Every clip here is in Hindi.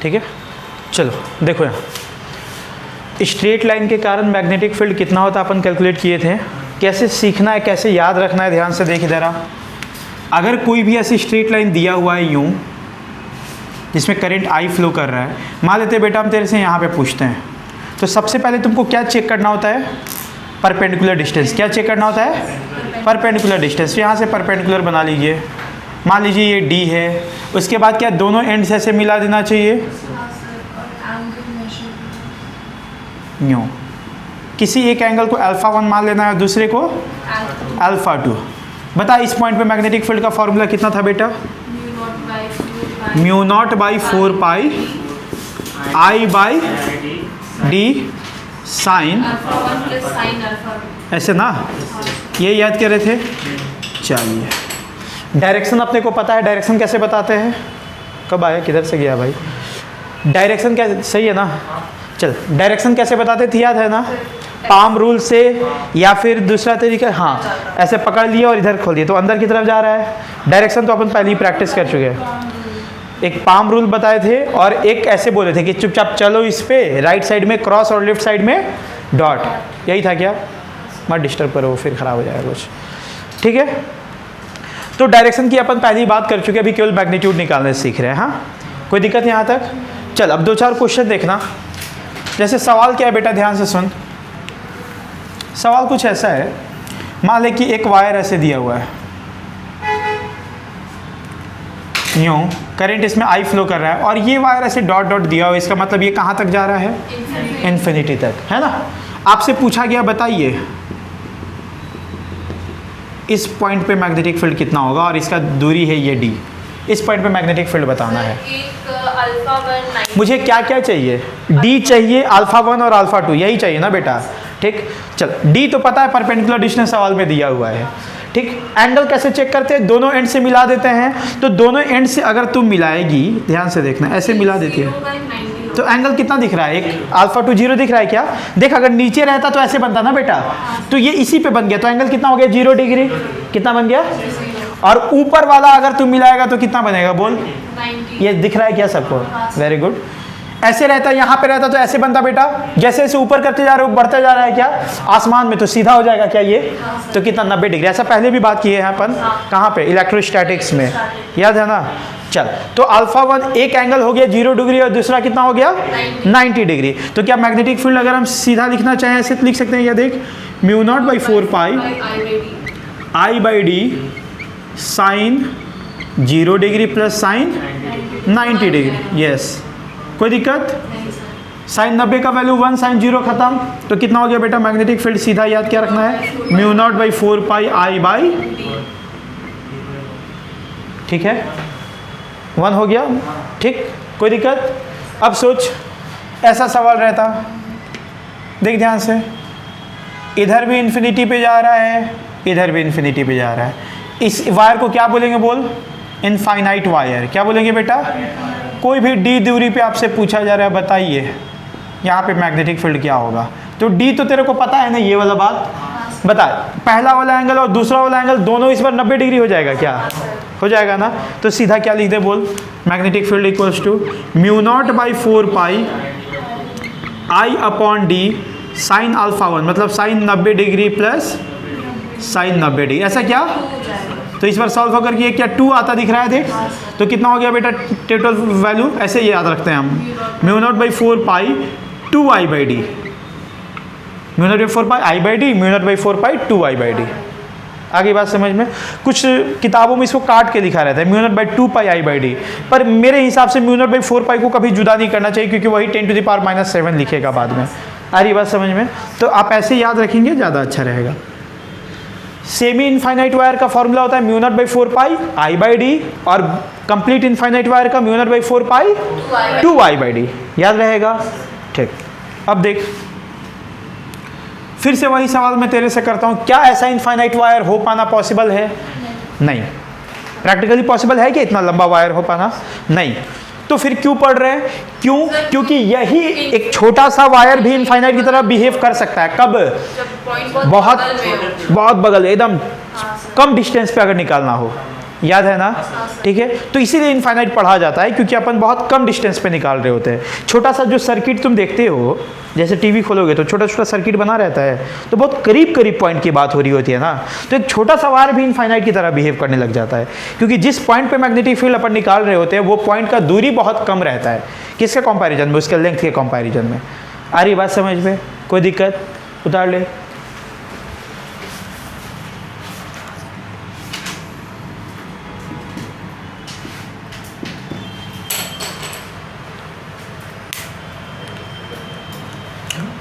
ठीक है, चलो देखो यहाँ स्ट्रेट लाइन के कारण मैग्नेटिक फील्ड कितना होता है अपन कैलकुलेट किए थे। कैसे सीखना है, कैसे याद रखना है, ध्यान से देख इधर आ। अगर कोई भी ऐसी स्ट्रेट लाइन दिया हुआ है यूँ, जिसमें करंट आई फ्लो कर रहा है, मान लेते बेटा हम तेरे से यहाँ पे पूछते हैं, तो सबसे पहले तुमको क्या चेक करना होता है? Perpendicular distance. क्या चेक करना होता है? Perpendicular distance. यहाँ से परपेंडिकुलर बना लीजिए, मान लीजिए ये डी है, उसके बाद क्या दोनों एंड्स ऐसे मिला देना चाहिए यूँ। किसी एक एंगल को अल्फा 1 मान लेना है, दूसरे को अल्फा 2। बता इस पॉइंट पे मैग्नेटिक फील्ड का फॉर्मूला कितना था बेटा? Mu naught by 4 pi I by d sine, ऐसे ना, ये याद कर रहे थे। चलिए डायरेक्शन अपने को पता है, डायरेक्शन कैसे बताते हैं? कब आया, किधर से गया भाई? डायरेक्शन कैसे, सही है ना? चल डायरेक्शन कैसे बताते थे, याद है ना? पाम रूल से, या फिर दूसरा तरीका, हाँ ऐसे पकड़ लिया और इधर खोल दिया तो अंदर की तरफ जा रहा है। डायरेक्शन तो अपन पहले ही प्रैक्टिस कर चुके हैं। एक पाम रूल बताए थे और एक ऐसे बोले थे कि चुपचाप चलो इस पे, राइट साइड में क्रॉस और लेफ्ट साइड में डॉट। यही था क्या? मत डिस्टर्ब करो फिर ख़राब हो जाएगा कुछ, ठीक है। तो डायरेक्शन की अपन पहले ही बात कर चुके हैं, अभी केवल मैग्नीट्यूड निकालने सीख रहे हैं। हाँ कोई दिक्कत यहाँ तक? चल अब 2-4 क्वेश्चन देखना। जैसे सवाल क्या है बेटा, ध्यान से सुन। सवाल कुछ ऐसा है, मान ले कि एक वायर ऐसे दिया हुआ है यूँ, करंट इसमें आई फ्लो कर रहा है और ये वायर ऐसे डॉट डॉट दिया हुआ है, इसका मतलब ये कहाँ तक जा रहा है? इन्फिनिटी तक, है ना। आपसे पूछा गया बताइए इस पॉइंट पे मैग्नेटिक फील्ड कितना होगा और इसका दूरी है ये डी। इस पॉइंट पे मैग्नेटिक फील्ड बताना है। अल्फा 1 मुझे क्या क्या चाहिए? डी चाहिए, अल्फा 1 और अल्फा 2, यही चाहिए ना बेटा। ठीक, चल डी तो पता है, परपेंडिकुलर डिस्टेंस सवाल में दिया हुआ है। ठीक, एंगल कैसे चेक करते हैं? दोनों एंड से मिला देते हैं। तो दोनों एंड से अगर तुम मिलाएगी, ध्यान से देखना, ऐसे मिला देती है तो एंगल कितना दिख रहा है? एक अल्फा 2 0 दिख रहा है क्या? देख अगर नीचे रहता तो ऐसे बनता ना बेटा, तो ये इसी पे बन गया, तो एंगल कितना हो गया? 0 डिग्री। कितना बन गया? और ऊपर वाला अगर तुम मिलाएगा तो कितना बनेगा बोल? 90। ये दिख रहा है क्या सबको? Very good. ऐसे रहता, यहाँ पे रहता तो ऐसे बनता बेटा। जैसे जैसे ऊपर करते जा रहे हो बढ़ते जा रहा है क्या आसमान में, तो सीधा हो जाएगा क्या ये? तो कितना? 90 डिग्री। ऐसा पहले भी बात की है अपन, कहाँ पे? इलेक्ट्रोस्टैटिक्स में, याद है ना। चल तो अल्फा 1 एक एंगल हो गया 0 डिग्री और दूसरा कितना हो गया? 90 डिग्री। तो क्या मैग्नेटिक फील्ड अगर हम सीधा लिखना चाहें ऐसे लिख सकते हैं? या देख, mu naught by 4 pi I by d sine 0 degree plus sine 90 degree. Yes, कोई दिक्कत? साइन 90 का वैल्यू 1, साइन 0 खत्म, तो कितना हो गया बेटा मैग्नेटिक फील्ड? सीधा याद क्या रखना है? Mu naught by 4 pi I by, ठीक है, 1 हो गया। ठीक, कोई दिक्कत? अब सोच ऐसा सवाल रहता, देख ध्यान से, इधर भी इन्फिनिटी पे जा रहा है, इधर भी इन्फिनिटी पे जा रहा है। इस वायर को क्या बोलेंगे बोल? Infinite wire. क्या बोलेंगे बेटा? कोई भी डी दूरी पे आपसे पूछा जा रहा है बताइए यहाँ पे मैग्नेटिक फील्ड क्या होगा, तो डी तो तेरे को पता है ना, ये वाला बात बता। पहला वाला एंगल और दूसरा वाला एंगल दोनों इस बार 90 डिग्री हो जाएगा क्या? हो जाएगा ना। तो सीधा क्या लिख दे बोल? Magnetic field equals to mu naught by 4 pi I upon d sine alpha 1, मतलब sine 90 degree plus sine 90 degree. ऐसा क्या? तो इस बार सॉल्व होकर के क्या 2 आता दिख रहा है, देख। तो कितना हो गया बेटा टोटल वैल्यू? ऐसे याद रखते हैं हम, mu naught by 4 pi 2 I by D, mu naught by 4 pi I by D, mu naught by 4 pi 2 I by D. आगे बात समझ में? कुछ किताबों में इसको काट के लिखा रहता है mu naught by 2 pi I by D, पर मेरे हिसाब से म्यू नॉट बाई 4 पाई को कभी जुदा नहीं करना चाहिए, क्योंकि वही 10⁻⁻7 लिखेगा बाद में। आ रही बात समझ में? तो आप ऐसे याद रखेंगे ज़्यादा अच्छा रहेगा। सेमी इनफाइनाइट वायर का फॉर्मूला होता है mu naught by 4 pi I by D, और कंप्लीट इनफाइनाइट वायर का mu naught by 4 pi 2 I by D. याद रहेगा? ठीक, अब देख फिर से वही सवाल मैं तेरे से करता हूँ, क्या ऐसा इनफाइनाइट वायर हो पाना पॉसिबल है? नहीं। प्रैक्टिकली पॉसिबल है कि इतना लंबा वायर हो पाना? नहीं। तो फिर क्यों पढ़ रहे हैं? क्यों? क्योंकि यही एक छोटा सा वायर भी इनफाइनाइट की तरह बिहेव कर सकता है। कब? बहुत बगल में, एकदम कम डिस्टेंस पे अगर निकालना हो। याद है ना? ठीक है, तो इसीलिए इनफाइनाइट पढ़ा जाता है क्योंकि अपन बहुत कम डिस्टेंस पे निकाल रहे होते हैं। छोटा सा जो सर्किट तुम देखते हो, जैसे टीवी खोलोगे तो छोटा छोटा सर्किट बना रहता है, तो बहुत करीब करीब पॉइंट की बात हो रही होती है ना, तो एक छोटा सा वायर भी इनफाइनाइट की तरह बिहेव करने लग जाता है क्योंकि जिस पॉइंट पे मैग्नेटिक फील्ड अपन निकाल रहे होते हैं वो पॉइंट का दूरी बहुत कम रहता है। किसके कंपैरिजन में? उसके लेंथ के कंपैरिजन में। आ रही बात समझ में? कोई दिक्कत? उतार ले।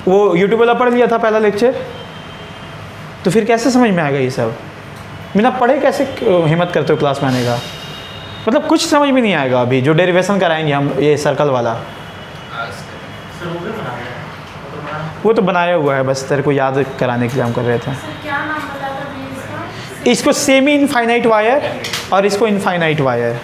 वो यूट्यूब वाला पढ़ लिया था पहला लेक्चर, तो फिर कैसे समझ में आएगा ये सब? बिना पढ़े कैसे हिम्मत करते हो क्लास में आने का? मतलब कुछ समझ में नहीं आएगा अभी जो डेरिवेशन कराएंगे हम, ये सर्कल वाला। वो तो बनाया हुआ है, बस तेरे को याद कराने के लिए हम कर रहे थे। क्या नाम बताया था भैया इसका? इसको सेमी इनफाइनाइट वायर और इसको इनफाइनाइट वायर।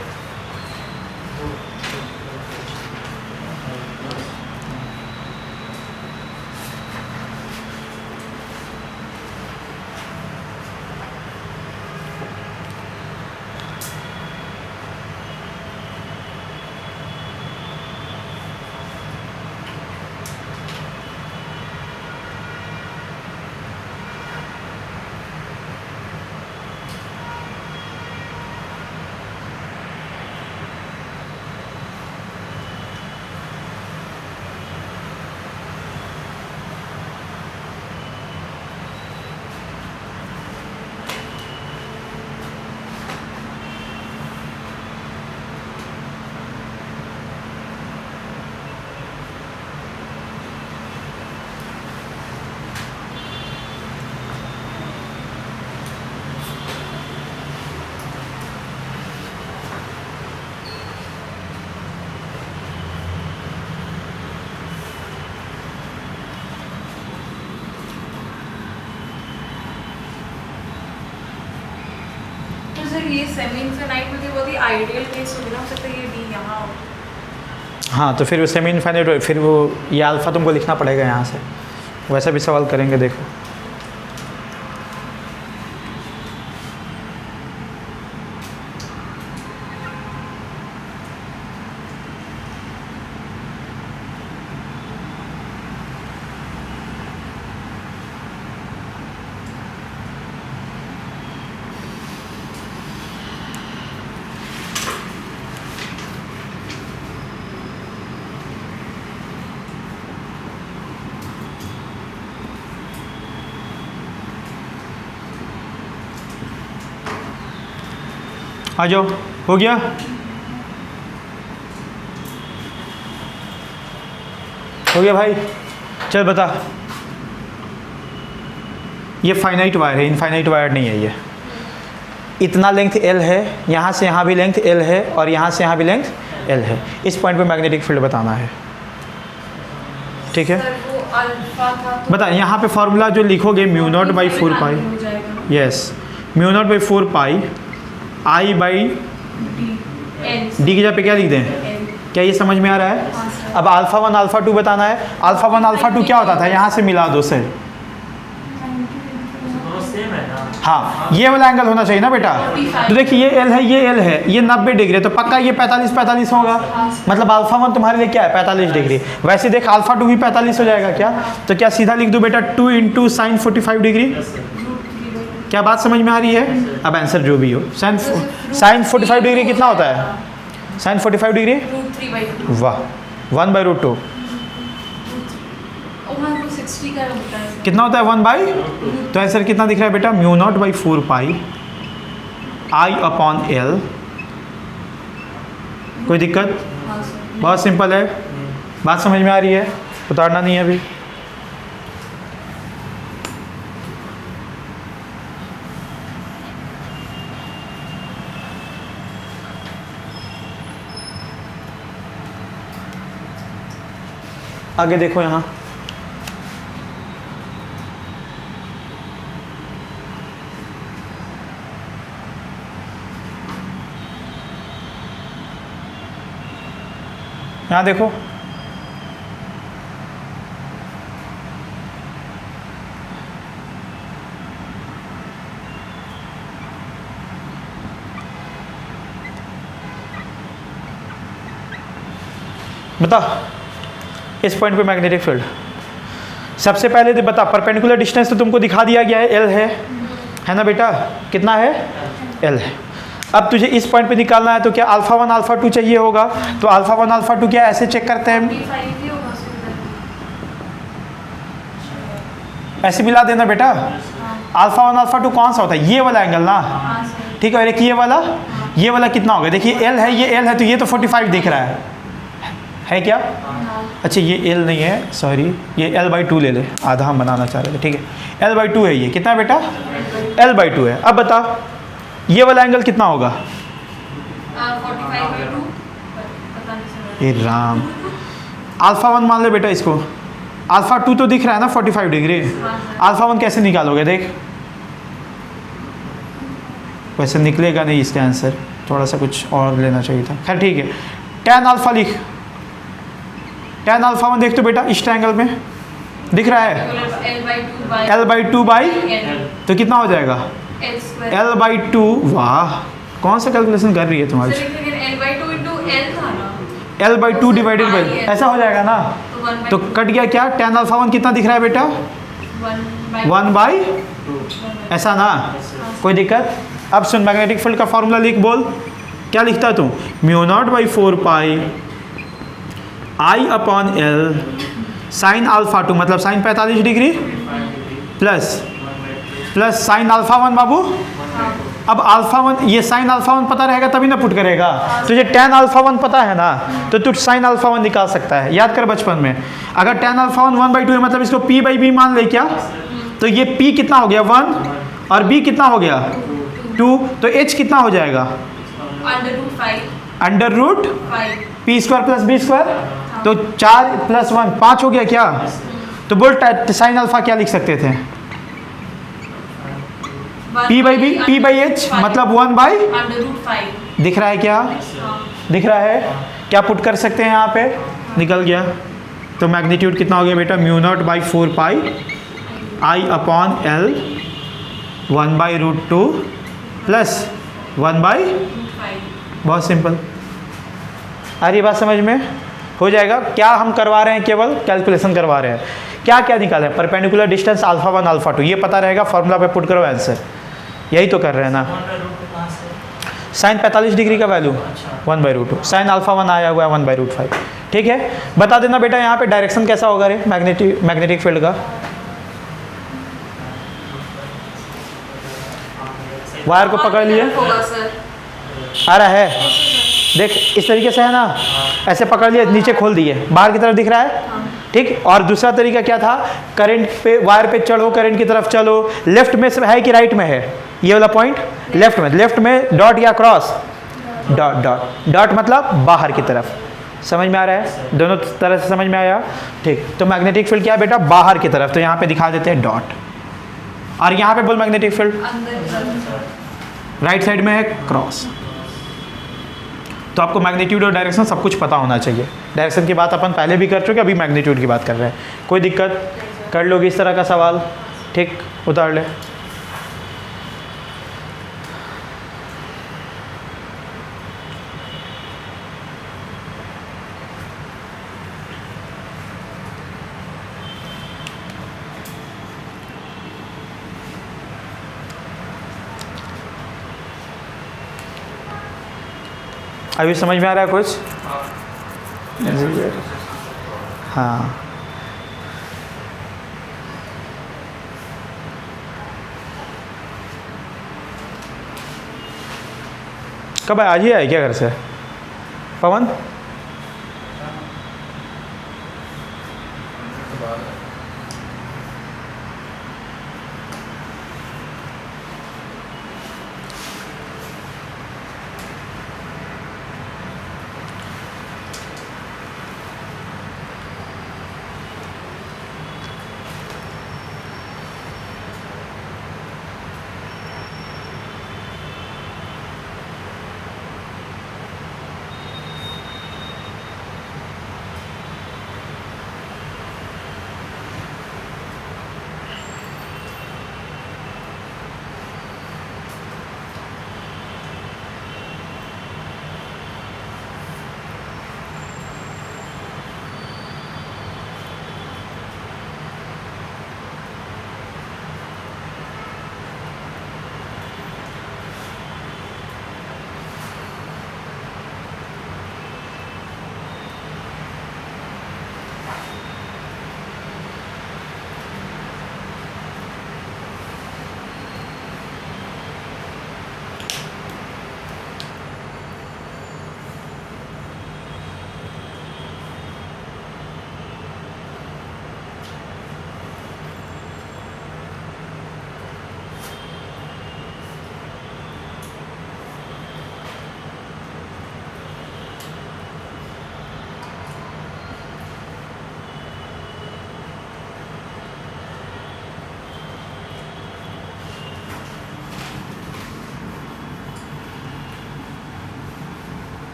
ये सेमी इनफिनाइट में बहुत ही आइडियल केस हो सकता है, ये डी यहाँ हो। हाँ, तो फिर वो सेमी इनफाइनाइट, फिर वो ये अल्फ़ा तुमको लिखना पड़ेगा यहाँ से। वैसा भी सवाल करेंगे, देखो। आ जाओ, हो गया? हो गया भाई? चल बता। ये फाइनाइट वायर है, इनफाइनाइट वायर नहीं है ये। इतना लेंथ एल है, यहाँ से यहाँ भी लेंथ एल है और यहाँ से यहाँ भी लेंथ एल है। इस पॉइंट पे मैग्नेटिक फील्ड बताना है, ठीक है? सर वो अल्फा था तो बता, यहाँ पे फॉर्मूला जो लिखोगे म्यू नॉट बाई 4 पाई, हो जाएगा yes, mu naught by 4 pi I by n d की जगह पे क्या लिख दें? एन। क्या ये समझ में आ रहा है? हाँ सर। अब अल्फ़ा 1 अल्फ़ा 2 बताना है। अल्फ़ा 1 अल्फ़ा 2 क्या होता था? यहाँ से मिला दो से। हाँ, ये वाला एंगल होना चाहिए ना बेटा। 45। तो देखिए, ये एल है, ये एल है, ये 90 डिग्री है, तो पक्का ये 45 होगा। मतलब अल्फ़ा 1 तुम्हारे लिए क्या है? 45 डिग्री। वैसे देख, अल्फ़ा 2 भी 45 हो जाएगा क्या? तो क्या सीधा लिख दूँ बेटा 2 इंटू साइन 45 डिग्री? क्या बात समझ में आ रही है? अब आंसर जो भी हो, साइन 45 डिग्री कितना होता है? Sine 45 degree, √3/2। वाह, 1/√2 60 का होता है। कितना होता है? 1 बाई, तो आंसर कितना दिख रहा है बेटा? Mu naught by 4 pi I upon L. कोई दिक्कत? हाँ सर। बहुत सिंपल है, बात समझ में आ रही है? उतारना नहीं है अभी। आगे देखो यहाँ, यहाँ देखो, बता इस पॉइंट पे मैग्नेटिक फील्ड। सबसे पहले तो बता परपेंडिकुलर डिस्टेंस तो तुमको दिखा दिया गया है, एल है ना बेटा, कितना है, एल है। अब तुझे इस पॉइंट पे निकालना है तो क्या अल्फा 1 अल्फा 2 चाहिए होगा, तो अल्फा 1 अल्फा 2 क्या ऐसे चेक करते हैं, 45 ही होगा उसके ऐसे मिला देना बेटा। अल्फा 1 अल्फा 2 कौन सा होता है, ये वाला एंगल ना, हाँ सर। ठीक है। और एक ये वाला कितना होगा, देखिए एल है, ये एल है, तो ये तो 45 दिख रहा है क्या, अच्छा ये एल नहीं है, सॉरी, ये L/2 ले ले, आधा हम बनाना चाह रहे थे, ठीक है। L/2 है, ये कितना है बेटा, L/2 है। अब बता ये वाला एंगल कितना होगा, 45/2 पता नहीं सर। ये राम, अल्फा 1 मान ले बेटा इसको, अल्फा 2 तो दिख रहा है ना 45 डिग्री, अल्फा 1 कैसे निकालोगे, देख वैसे निकलेगा नहीं इसका आंसर, थोड़ा सा कुछ और लेना चाहिए था, खैर ठीक है। tan अल्फा लिख, tan अल्फा 1 देख तो बेटा इस ट्रायंगल में दिख रहा है, L/2 तो कितना हो जाएगा, L/2, वाह कौन सा कैलकुलेशन कर रही है तुम्हारी, L/2 डिवाइडेड बाई, ऐसा हो जाएगा ना, तो कट गया क्या, tan अल्फा 1 कितना दिख रहा है बेटा, 1/2, ऐसा ना, कोई दिक्कत। अब सुन मैग्नेटिक फील्ड का फॉर्मूला लिख, बोल क्या लिखता है तू, μ0/4 पाई I/L साइन अल्फा 2 मतलब sine 45 degree plus sine alpha 1 बाबू। अब अल्फा 1, ये साइन अल्फा 1 पता रहेगा तभी ना पुट करेगा, तुझे tan अल्फा 1 पता है ना, तो तू साइन अल्फा 1 निकाल सकता है, याद कर बचपन में। अगर tan अल्फा 1 1/2 है मतलब इसको p/b मान ले क्या, तो ये p कितना हो गया 1 और b कितना हो गया 2, तो h कितना हो जाएगा √5 p² प्लस b², तो 4 + 1 5 हो गया क्या, तो बोल साइन अल्फा क्या लिख सकते थे, p/h मतलब 1/, दिख रहा है क्या, दिख रहा है क्या, पुट कर सकते हैं यहाँ पे, निकल गया। तो मैग्नीट्यूड कितना हो गया बेटा, μ0/4 पाई I/L 1/√2 प्लस 1/, बहुत सिंपल, आ रही बात समझ में, हो जाएगा। क्या हम करवा रहे हैं, केवल कैलकुलेशन करवा रहे हैं, क्या क्या निकाले, परपेंडिकुलर डिस्टेंस अल्फा 1 अल्फा 2, ये पता रहेगा, फॉर्मूला पे पुट करो आंसर, यही तो कर रहे हैं ना। साइन 45 डिग्री का वैल्यू 1/√2, साइन अल्फा 1 आया हुआ है 1/√5, ठीक है। बता देना बेटा यहाँ पे डायरेक्शन कैसा होगा रे मैग्नेटिक फील्ड का, वायर को पकड़ लिए, आ रहा है, देख इस तरीके से है ना, ऐसे पकड़ लिए नीचे खोल दिए, बाहर की तरफ दिख रहा है, ठीक। और दूसरा तरीका क्या था, करंट पे वायर पे चढ़ो, करंट की तरफ चलो, लेफ्ट में है कि राइट में है, ये वाला पॉइंट लेफ्ट में डॉट या क्रॉस, डॉट मतलब बाहर की तरफ, समझ में आ रहा है, दोनों तरह से समझ में आया, ठीक। तो मैग्नेटिक फील्ड क्या है बेटा, बाहर की तरफ, तो यहाँ पे दिखा देते हैं डॉट, और यहाँ पे बोल मैग्नेटिक फील्ड राइट साइड में है क्रॉस। तो आपको मैग्नीट्यूड और डायरेक्शन सब कुछ पता होना चाहिए, डायरेक्शन की बात अपन पहले भी कर चुके, अभी मैग्नीट्यूड की बात कर रहे हैं, कोई दिक्कत, कर लोगे इस तरह का सवाल, ठीक, उतार ले। अभी समझ में आ रहा है कुछ, हाँ। कब आज ही आए क्या घर से पवन,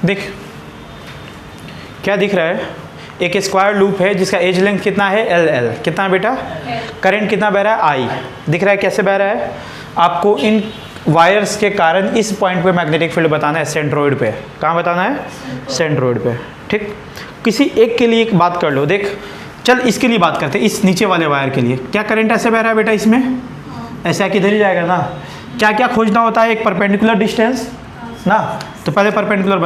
देख क्या दिख रहा है, एक स्क्वायर लूप है जिसका एज लेंथ कितना है एल कितना है बेटा, करंट कितना बह रहा है आई, दिख रहा है कैसे बह रहा है। आपको इन वायर्स के कारण इस पॉइंट पे मैग्नेटिक फील्ड बताना है, सेंट्रोइड पे। कहाँ बताना है, सेंट्रोइड पे। ठीक, किसी एक के लिए एक बात कर लो। देख चल इसके लिए बात करते हैं, इस नीचे वाले वायर के लिए क्या करंट ऐसे बह रहा है बेटा, इसमें ऐसा किधर ही जाएगा ना। क्या क्या खोजना होता है, एक परपेंडिकुलर डिस्टेंस ना, तो पहले परपेंडिकुलर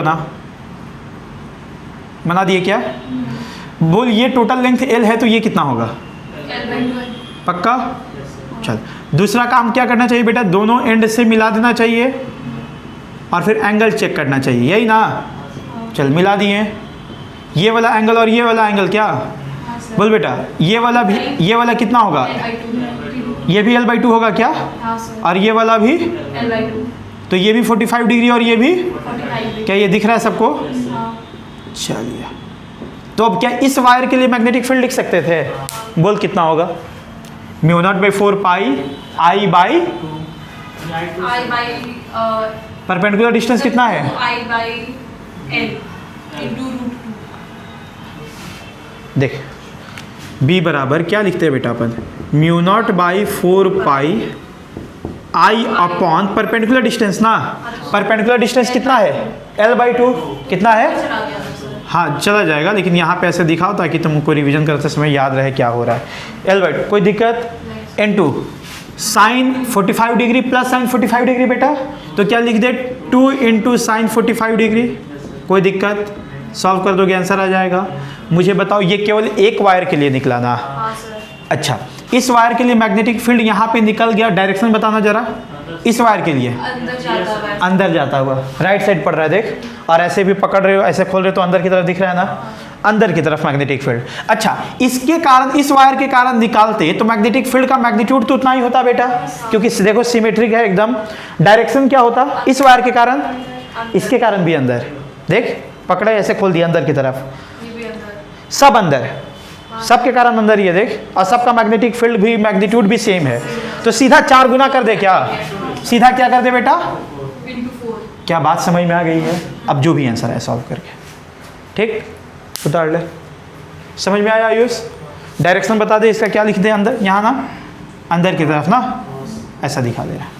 बना दिए क्या, बोल ये टोटल लेंथ एल है तो ये कितना होगा, पक्का। चल दूसरा काम क्या करना चाहिए बेटा, दोनों एंड से मिला देना चाहिए और फिर एंगल चेक करना चाहिए, यही ना। चल मिला दिए, ये वाला एंगल और ये वाला एंगल क्या, बोल बेटा ये वाला भी, ये वाला कितना होगा, ये भी L/2 होगा क्या, और ये वाला भी L/2, तो ये भी 45 डिग्री और ये भी 45 क्या, ये दिख रहा है सबको। चलिए तो अब क्या इस वायर के लिए मैग्नेटिक फील्ड लिख सकते थे, बोल कितना होगा, μ0/4 पाई I बाई परपेंडिकुलर डिस्टेंस कितना है, I/L into √2। देख B बराबर क्या लिखते हैं बेटा अपन, μ0/4 पाई I अपॉन परपेंडिकुलर डिस्टेंस ना, परपेंडिकुलर डिस्टेंस कितना है L/2 कितना है, चला गया था सर। हाँ चला जाएगा, लेकिन यहाँ पे ऐसे दिखाओ ताकि तुमको रिवीजन करते समय याद रहे क्या हो रहा है। L/2 कोई दिक्कत, N2 sine 45 degree plus sine 45 degree बेटा, तो क्या लिख दे 2 इंटू साइन 45 डिग्री, कोई दिक्कत, सॉल्व कर दोगे आंसर आ जाएगा। मुझे बताओ ये केवल एक वायर के लिए निकला ना, हाँ सर। अच्छा इस वायर के लिए मैग्नेटिक फील्ड यहाँ पे निकल गया, डायरेक्शन बताना जरा, इस वायर के लिए अंदर जाता हुआ है। अंदर जाता हुआ राइट साइड पड़ रहा है देख, और ऐसे भी पकड़ रहे हो ऐसे खोल रहे हो तो अंदर की तरफ दिख रहा है ना, अंदर की तरफ मैग्नेटिक फील्ड। अच्छा इसके कारण, इस वायर के कारण निकालते तो मैग्नेटिक फील्ड का मैग्नीट्यूड तो उतना ही होता बेटा, क्योंकि देखो सिमेट्रिक है एकदम। डायरेक्शन क्या होता इस वायर के कारण, इसके कारण भी अंदर, देख पकड़े ऐसे खोल दिया अंदर की तरफ, ये भी अंदर, सब अंदर, सबके कारण अंदर ही है देख, और सबका मैग्नेटिक फील्ड भी मैग्नीट्यूड भी सेम है, तो सीधा 4 गुना कर दे क्या, सीधा क्या कर दे बेटा, into 4। क्या बात समझ में आ गई है। अब जो भी आंसर है सॉल्व करके, ठीक उतार ले, समझ में आया आयुष। डायरेक्शन बता दे इसका, क्या लिख दे अंदर, यहाँ ना अंदर की तरफ ना ऐसा दिखा दे रहा है।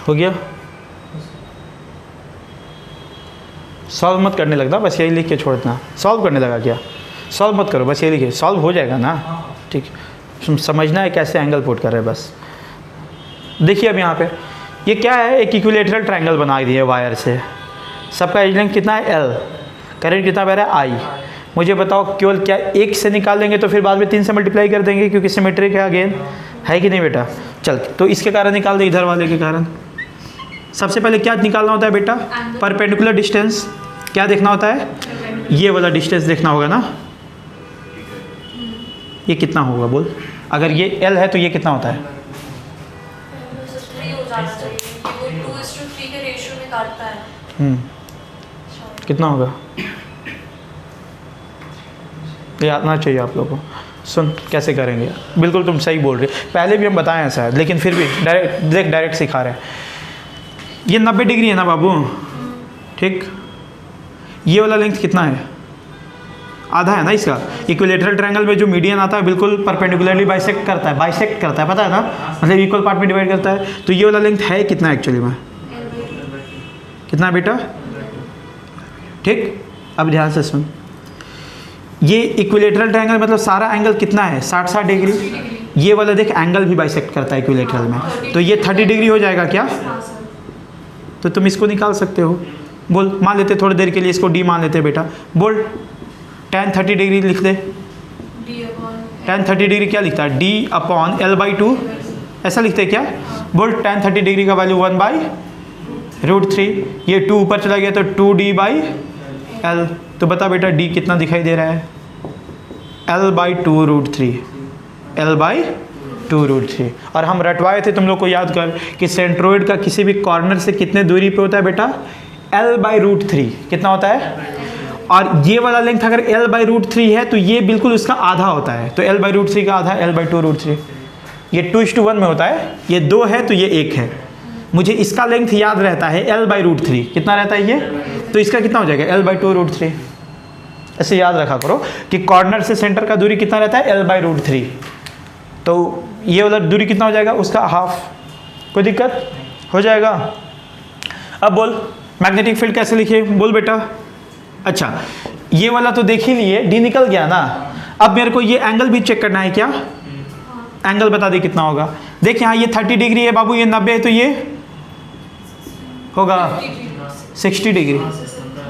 हो गया, सॉल्व मत करने लगता, बस यही लिख के छोड़ना। सॉल्व करने लगा क्या, सॉल्व मत करो, बस यही लिखे, सॉल्व हो जाएगा ना, ठीक। समझना है कैसे एंगल पुट कर रहे हैं बस। देखिए अब यहाँ पे ये क्या है, एक इक्विलेटरल ट्रायंगल बना दिए वायर से, सबका एज लेंथ कितना है L, करंट कितना बह रहा है I। मुझे बताओ केवल क्या एक से निकाल देंगे तो फिर बाद में 3 से मल्टीप्लाई कर देंगे क्योंकि सिमेट्रिक है अगेन, है कि नहीं बेटा। चल तो इसके कारण निकाल दे, इधर वाले के कारण सबसे पहले क्या निकालना होता है बेटा? Angle. Perpendicular distance. क्या देखना होता है? ये वाला डिस्टेंस देखना होगा ना। ये कितना होगा बोल? अगर ये L है तो ये कितना होता है? 3 हो जाना चाहिए क्योंकि वो 2:3 के रेशियो में काटता है। कितना होगा? ये आना चाहिए आप लोगों को। सुन कैसे करेंगे, बिल्कुल तुम सही बोल रहे, पहले भी हम बताए हैं शायद, लेकिन फिर भी डायरेक्ट सिखा रहे हैं। ये 90 डिग्री है ना बाबू, ठीक। ये वाला लेंथ कितना है? आधा है ना इसका। इक्विलेटरल ट्रायंगल में जो मीडियन आता है बिल्कुल परपेंडिकुलरली बाइसेक्ट करता है, पता है ना, मतलब इक्वल पार्ट में डिवाइड करता है। तो ये वाला लेंथ है कितना एक्चुअली में? कितना है बेटा? ठीक। अब ध्यान से सुन, ये इक्विलेटरल ट्रायंगल मतलब सारा एंगल कितना है? 60 डिग्री। ये वाला देख एंगल भी बाइसेक्ट करता है इक्विलेटरल में, तो ये 30 डिग्री हो जाएगा क्या? तो तुम इसको निकाल सकते हो। बोल, मान लेते थोड़ी देर के लिए इसको डी मान लेते बेटा। बोल tan 30 डिग्री लिख दे। tan 30 डिग्री क्या लिखता है? D/L/2 ऐसा लिखते हैं क्या? बोल tan 30 डिग्री का वैल्यू 1/√3। ये 2 ऊपर चला गया तो 2D/L। तो बता बेटा D कितना दिखाई दे रहा है? L/2√3। L/2√3। और हम रटवाए थे तुम लोग को याद कर कि सेंट्रोइड का किसी भी कॉर्नर से कितने दूरी पे होता है बेटा? L/√3। कितना होता है? और ये वाला लेंथ अगर L/√3 है तो ये बिल्कुल उसका आधा होता है। तो L/√3 का आधा L/2√3। ये 2:1 में होता है, ये 2 है तो ये 1 है। मुझे इसका लेंथ याद रहता है L/√3। कितना रहता है ये? तो इसका कितना हो जाएगा? L/2√3। ऐसे याद रखा करो कि कॉर्नर से सेंटर का दूरी कितना रहता है? L/√3। तो ये वाला दूरी कितना हो जाएगा? उसका हाफ। कोई दिक्कत हो जाएगा? अब बोल मैग्नेटिक फील्ड कैसे लिखे? बोल बेटा। अच्छा, ये वाला तो देख ही लिए, डी निकल गया ना। अब मेरे को ये एंगल भी चेक करना है क्या? एंगल बता दे कितना होगा। देख यहाँ ये 30 डिग्री है बाबू, ये 90 है तो ये होगा 60 डिग्री।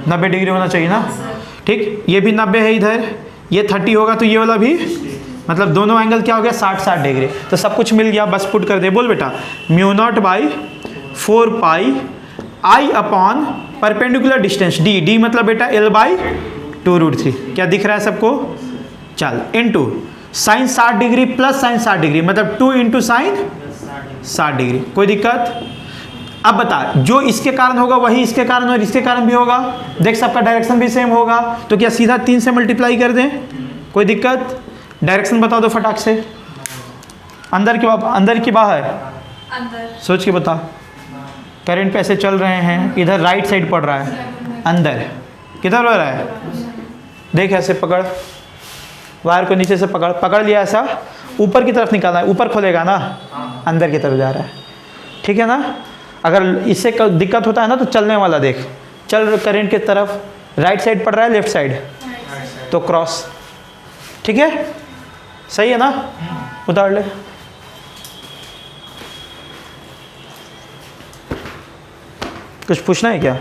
90 डिग्री होना चाहिए ना, ठीक। ये भी 90 है इधर, ये 30 होगा तो ये वाला भी, मतलब दोनों एंगल क्या हो गया? 60 डिग्री। तो सब कुछ मिल गया, बस पुट कर दे। बोल बेटा μ0/4π I/, परपेंडिकुलर डिस्टेंस D मतलब बेटा L/2√3। क्या दिख रहा है सबको? चल into sine 60 degree plus sign 60 degree मतलब 2 × साइन 60 डिग्री। कोई दिक्कत? अब बता, जो इसके कारण होगा वही इसके कारण और इसके कारण भी होगा। देख सबका डायरेक्शन भी सेम होगा, तो क्या सीधा 3 से मल्टीप्लाई कर दें? कोई दिक्कत? डायरेक्शन बता दो फटाक से। अंदर की बाहर? अंदर। सोच के बता। करंट पैसे चल रहे हैं, इधर राइट साइड पड़ रहा है, अंदर किधर हो रहा है? देख ऐसे पकड़, वायर को नीचे से पकड़ लिया, ऐसा ऊपर की तरफ निकालना है। ऊपर खोलेगा ना, अंदर की तरफ जा रहा है, ठीक है ना। अगर इससे दिक्कत होता है ना तो चलने वाला देख, चल करंट की तरफ, राइट साइड पड़ रहा है लेफ्ट साइड, तो क्रॉस, ठीक है, सही है ना। उतार ले। कुछ पूछना है क्या?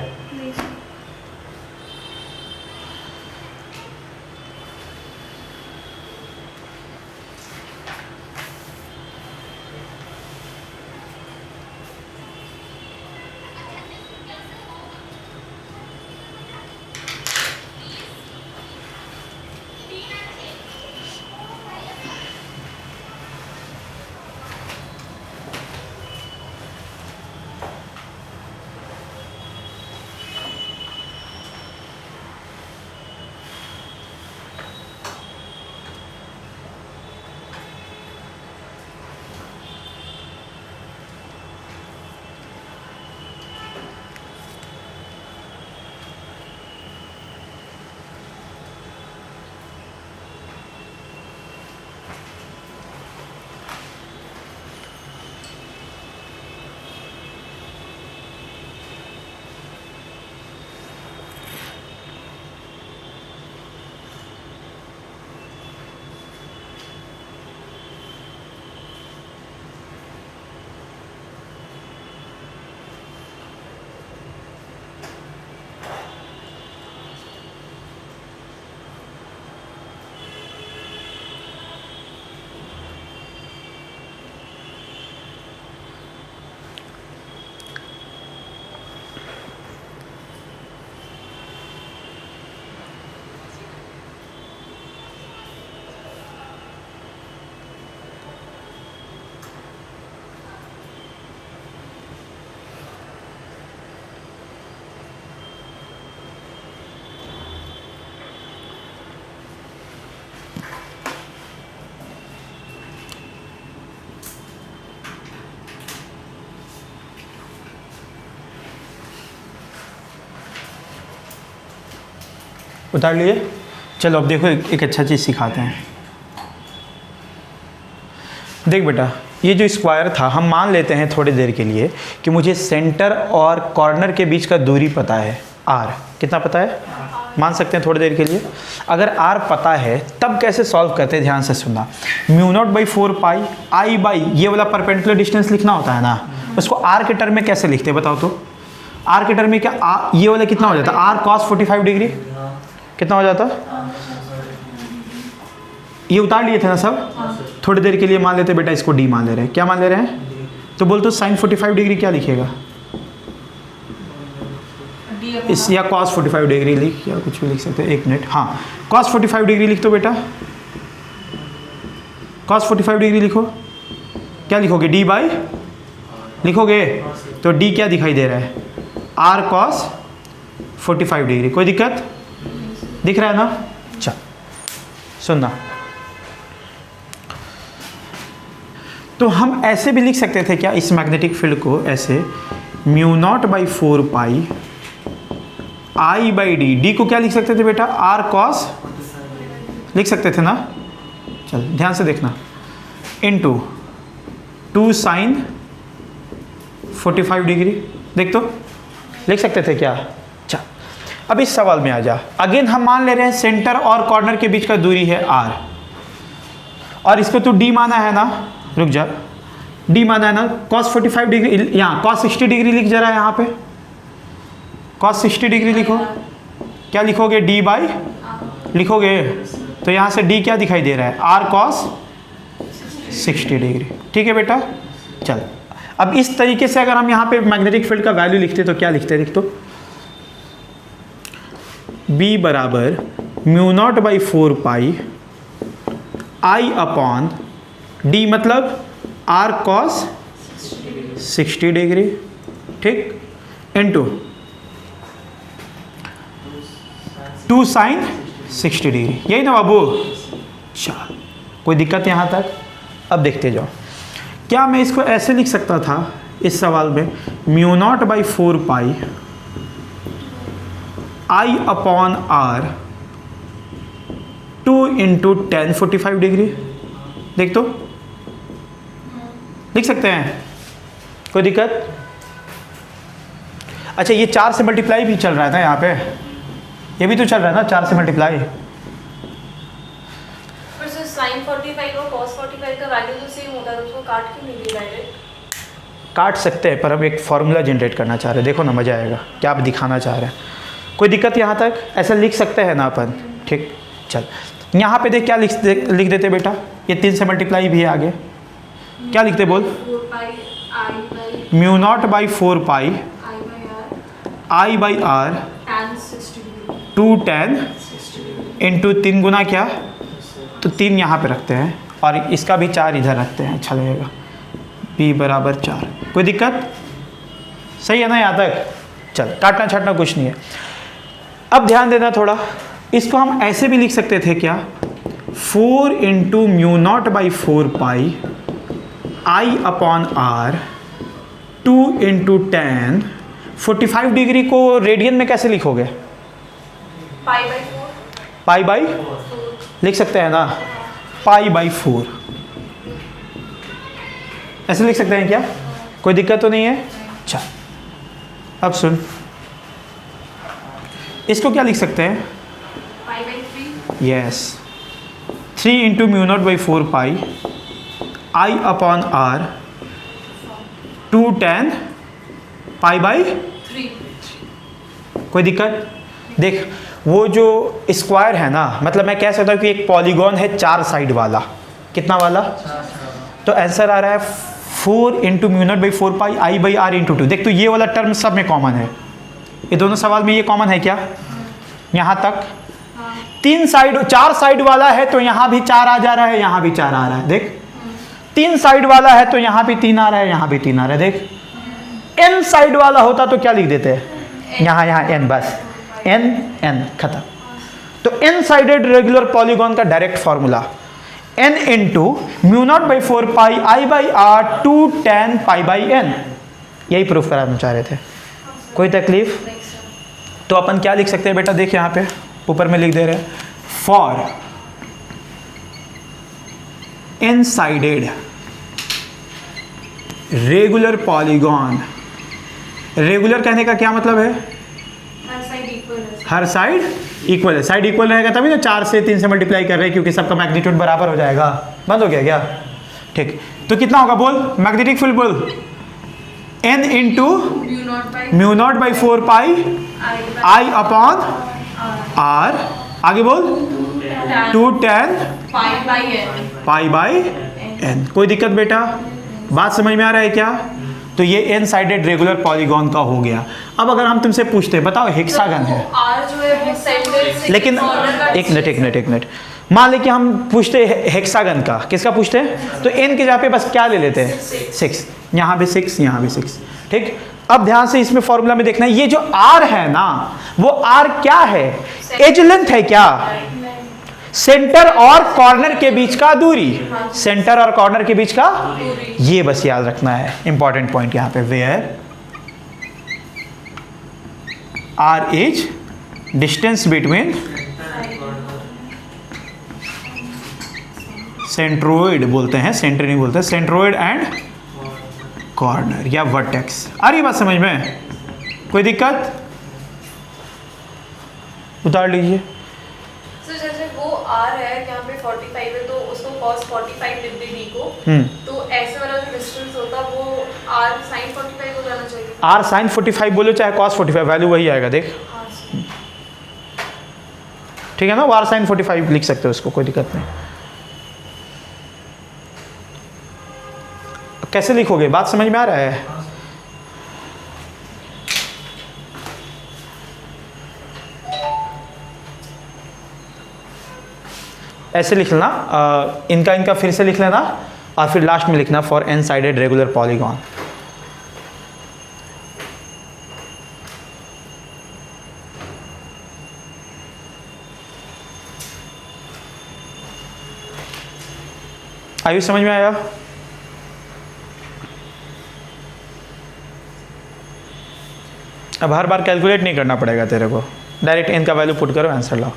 उतार लिए। चलो अब देखो एक अच्छा चीज़ सिखाते हैं। देख बेटा, ये जो स्क्वायर था, हम मान लेते हैं थोड़ी देर के लिए कि मुझे सेंटर और कॉर्नर के बीच का दूरी पता है, आर कितना पता है, मान सकते हैं थोड़ी देर के लिए। अगर आर पता है तब कैसे सॉल्व करते हैं, ध्यान से सुनना। Mu naught by 4 pi I by ये वाला परपेंडिकुलर डिस्टेंस लिखना होता है ना, उसको आर के टर्म में कैसे लिखते हैं बताओ तो। आर के टर्म में क्या, ये वाला कितना हो जाता है, आर कॉस 45 डिग्री कितना हो जाता, ये उतार लिए थे ना सब। थोड़ी देर के लिए मान लेते बेटा इसको डी मान ले रहे हैं, क्या मान ले रहे हैं, तो बोल तो साइन 45 डिग्री क्या लिखेगा इस, या कॉस 45 डिग्री लिख, या कुछ भी लिख सकते हैं, एक मिनट। हाँ, कॉस 45 डिग्री लिख दो बेटा, कॉस 45 डिग्री लिखो। क्या लिखोगे, डी बाई लिखोगे, तो डी क्या दिखाई दे रहा है, आर कॉस 45 डिग्री। कोई दिक्कत दिख रहा है ना। चल सुनना, तो हम ऐसे भी लिख सकते थे क्या इस मैग्नेटिक फील्ड को, ऐसे mu naught by 4 pi I by D, D को क्या लिख सकते थे बेटा, आर कॉस लिख सकते थे ना। चल ध्यान से देखना, इनटू 2 साइन 45 डिग्री, देख तो लिख सकते थे क्या। अच्छा अब इस सवाल में आ जा, अगेन हम मान ले रहे हैं सेंटर और कॉर्नर के बीच का दूरी है आर, और इसको तो डी माना है ना, रुक जा, डी माना है ना, cos 45 डिग्री, यहाँ cos 60 डिग्री लिख जा रहा है, यहाँ पे cos 60 डिग्री लिखो, क्या लिखोगे, डी बाई लिखोगे, तो यहाँ से डी क्या दिखाई दे रहा है, आर cos 60 डिग्री। ठीक है बेटा। चल अब इस तरीके से अगर हम यहाँ पे मैग्नेटिक फील्ड का वैल्यू लिखते तो क्या लिखते, देख तो, B बराबर mu naught by 4 pi I upon D, मतलब आर कॉस 60 डिग्री, ठीक, इनटू 2 साइन 60 डिग्री, यही ना बाबू। चल कोई दिक्कत यहाँ तक। अब देखते जाओ, क्या मैं इसको ऐसे लिख सकता था इस सवाल में, mu naught by 4 pi I upon r 2 into 10 45 degree, देख तो लिख सकते हैं, कोई दिक्कत। अच्छा ये 4 से मल्टीप्लाई भी चल रहा था यहाँ पे, ये भी तो चल रहा है ना 4 से मल्टीप्लाई। पर सर sin 45 और cos 45 का वैल्यू तो सेम होता है, तो उसको काट क्यों नहीं दिया डायरेक्ट। काट सकते हैं पर हम एक फॉर्मूला जनरेट करना चाह रहे हैं, देखो ना मज़ा आएगा, क्या आप दिखाना चाह रहे हैं। कोई दिक्कत यहाँ तक, ऐसा लिख सकते हैं ना अपन, ठीक। चल यहाँ पे देख क्या लिख देते बेटा, ये 3 से मल्टीप्लाई भी है आगे, क्या लिखते बोल, mu naught by 4 pi I by r 2 tan into 3 गुना क्या, तो 3 यहाँ पे रखते हैं और इसका भी 4 इधर रखते हैं, अच्छा लगेगा, b बराबर 4। कोई दिक्कत, सही है ना यहाँ तक। चल काटना छाटना कुछ नहीं है। अब ध्यान देना थोड़ा, इसको हम ऐसे भी लिख सकते थे क्या, 4 into mu naught by 4 pi I upon r 2 into 10 45 degree को रेडियन में कैसे लिखोगे, पाई बाई लिख सकते हैं ना, पाई बाई 4 ऐसे लिख सकते हैं क्या, कोई दिक्कत तो नहीं है। अच्छा अब सुन, इसको क्या लिख सकते हैं, यस 3 इंटू mu naught by 4 pi I upon r 2 tan pi by 3। कोई दिक्कत। देख वो जो स्क्वायर है ना, मतलब मैं कह सकता हूँ कि एक पॉलीगॉन है 4 साइड वाला, कितना वाला, तो आंसर आ रहा है 4 into mu naught by 4 pi I by are into 2। देख तो ये वाला टर्म सब में कॉमन है, ये दोनों सवाल में ये कॉमन है क्या, यहाँ तक 3 साइड 4 साइड वाला है तो यहाँ भी 4 आ जा रहा है, यहाँ भी 4 आ रहा है, देख 3 साइड वाला है तो यहाँ भी 3 आ रहा है, यहाँ भी 3 आ रहा है। देख n साइड वाला होता तो क्या लिख देते हैं, यहाँ n, बस n खत्म। तो n साइडेड रेगुलर पॉलीगॉन का direct formula n into mu naught by 4 pi I by r 2 tan pi by n, यही प्रूफ कराना चाह रहे थे। कोई तकलीफ, तो अपन क्या लिख सकते हैं बेटा, देख यहाँ पे ऊपर में लिख दे रहे हैं, फॉर इनसाइडेड रेगुलर पॉलीगॉन। रेगुलर कहने का क्या मतलब है? हर साइड इक्वल है। हर साइड इक्वल है। साइड इक्वल रहेगा तभी तो 4 से 3 से मल्टीप्लाई कर रहे हैं, क्योंकि सबका मैग्नीट्यूड बराबर हो जाएगा। बंद हो गया क्या? ठीक, तो कितना होगा बोल? मैग्नेटिक फील्ड बोल, n into mu naught by 4 pi I upon r, आगे बोल 2 tan पाई बाई n। कोई दिक्कत बेटा? बात समझ में आ रहा है क्या? तो ये एन साइडेड रेगुलर पॉलीगॉन का हो गया। अब अगर हम तुमसे पूछते हैं, बताओ हेक्सागन है, आर जो है वो सेंटर से लेकिन एक मिनट मान ले कि हम पूछते हैं हेक्सागन का, किसका पूछते हैं? तो एन के जगह पे बस क्या ले लेते हैं? 6। यहाँ भी 6, यहाँ भी 6। ठीक, अब ध्यान से इसमें फॉर्मूला में देखना है, ये जो आर है ना, वो आर क्या है? एज लेंथ है क्या? सेंटर और कॉर्नर के बीच का दूरी, सेंटर और कॉर्नर के बीच का, ये बस याद रखना है, इंपॉर्टेंट पॉइंट यहां पे। Where r is distance between centroid, बोलते हैं सेंटर नहीं बोलते, सेंट्रोइड एंड कॉर्नर या वर्टेक्स। आ रही बात समझ में? कोई दिक्कत? उतार लीजिए। जैसे वो आर है यहाँ पे 45 है, तो उसको cos 45 लिख दे d को, तो ऐसे वाला जो डिस्टेंस होता वो r sin 45 हो जाना चाहिए। r sin 45 बोलो चाहे cos 45, वैल्यू वही आएगा, देख। ठीक है ना, वो r sin 45 लिख सकते हो उसको, कोई दिक्कत नहीं। कैसे लिखोगे? बात समझ में आ रहा है? ऐसे लिख लेना, इनका फिर से लिख लेना, और फिर लास्ट में लिखना for n sided regular polygon. आयु समझ में आया? अब हर बार कैलकुलेट नहीं करना पड़ेगा तेरे को, डायरेक्ट एन का वैल्यू पुट करो, आंसर लाओ।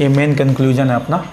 ये मेन कंक्लूजन है अपना।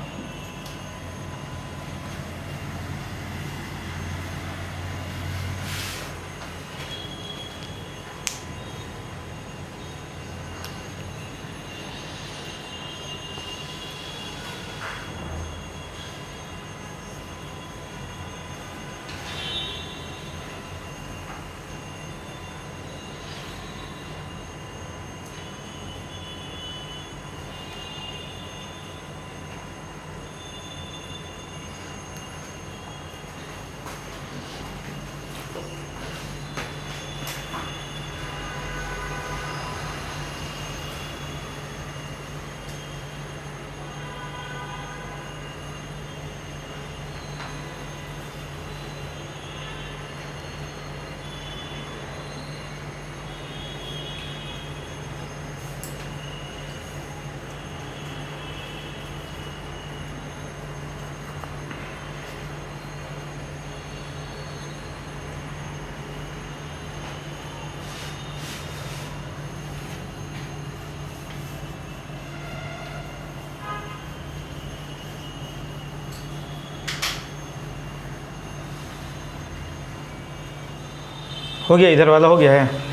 हो गया, इधर वाला हो गया है।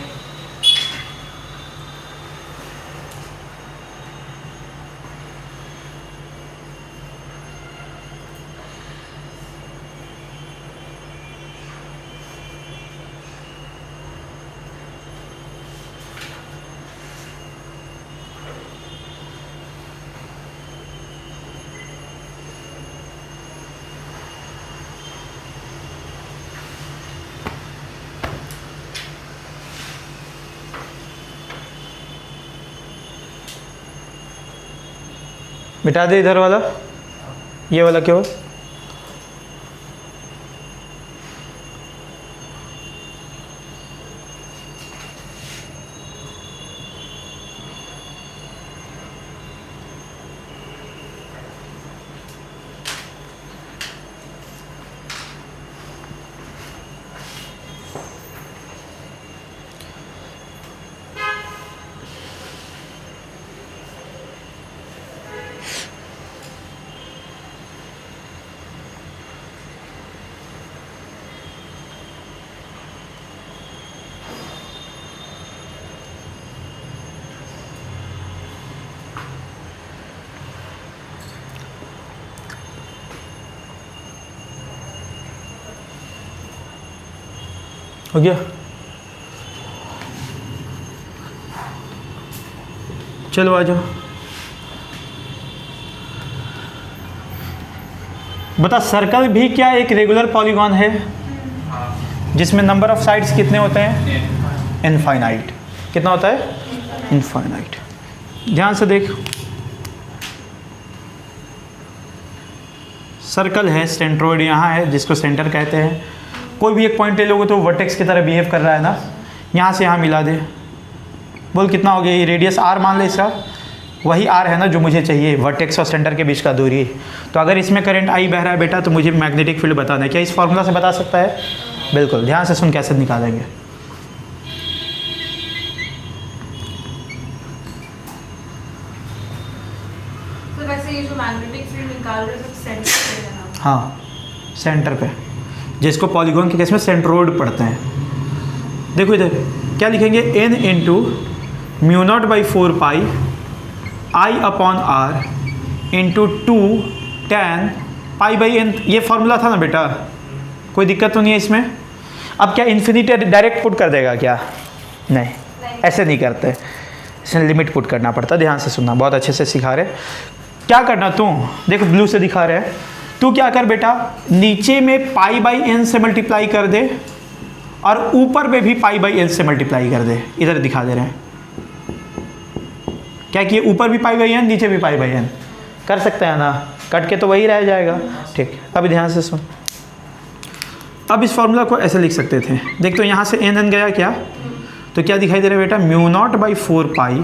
मिटा दे इधर वाला, ये वाला क्यों? हो गया? चलो आ जाओ। बता, सर्कल भी क्या एक रेगुलर पॉलीगॉन है जिसमें नंबर ऑफ साइड्स कितने होते हैं? इनफाइनाइट। कितना होता है? इनफाइनाइट। ध्यान से देख, सर्कल है, सेंट्रोइड यहाँ है जिसको सेंटर कहते हैं। कोई भी एक पॉइंट ले लोगे तो वर्टेक्स की तरह बिहेव कर रहा है ना। यहाँ से यहाँ मिला दे, बोल कितना हो गया? ये रेडियस r मान ले इसका, वही r है ना जो मुझे चाहिए, वर्टेक्स और सेंटर के बीच का दूरी। तो अगर इसमें करंट I बह रहा है बेटा तो मुझे मैग्नेटिक फील्ड बताना है। क्या इस फॉर्मूला से बता सकता है? बिल्कुल। ध्यान से सुन कैसे निकालेंगे। तो वैसे ये जो मैग्नेटिक फील्ड निकाल रहे हैं सब सेंटर पे है ना? हाँ, सेंटर पे, जिसको पॉलीगॉन के केस में सेंट्रोइड पढ़ते हैं। देखो इधर क्या लिखेंगे? n into mu naught by 4 pi I/r into 2 tan π/n। ये फॉर्मूला था ना बेटा, कोई दिक्कत तो नहीं है इसमें? अब क्या इन्फिनिटी डायरेक्ट पुट कर देगा क्या? नहीं, ऐसे नहीं करते, इसमें लिमिट पुट करना पड़ता। ध्यान से सुनना, बहुत अच्छे से सिखा रहे। क्या करना तू, देखो ब्लू से दिखा रहे हैं, तू क्या कर बेटा, नीचे में π/n से मल्टीप्लाई कर दे और ऊपर में भी π/n से मल्टीप्लाई कर दे। इधर दिखा दे रहे हैं क्या किए, ऊपर भी π/n नीचे भी π/n कर सकते हैं ना, कट के तो वही रह जाएगा। ठीक, अब ध्यान से सुन। अब इस फॉर्मूला को ऐसे लिख सकते थे, देख तो यहाँ से n गया क्या, तो क्या दिखाई दे रहा है बेटा? Mu naught by 4 pi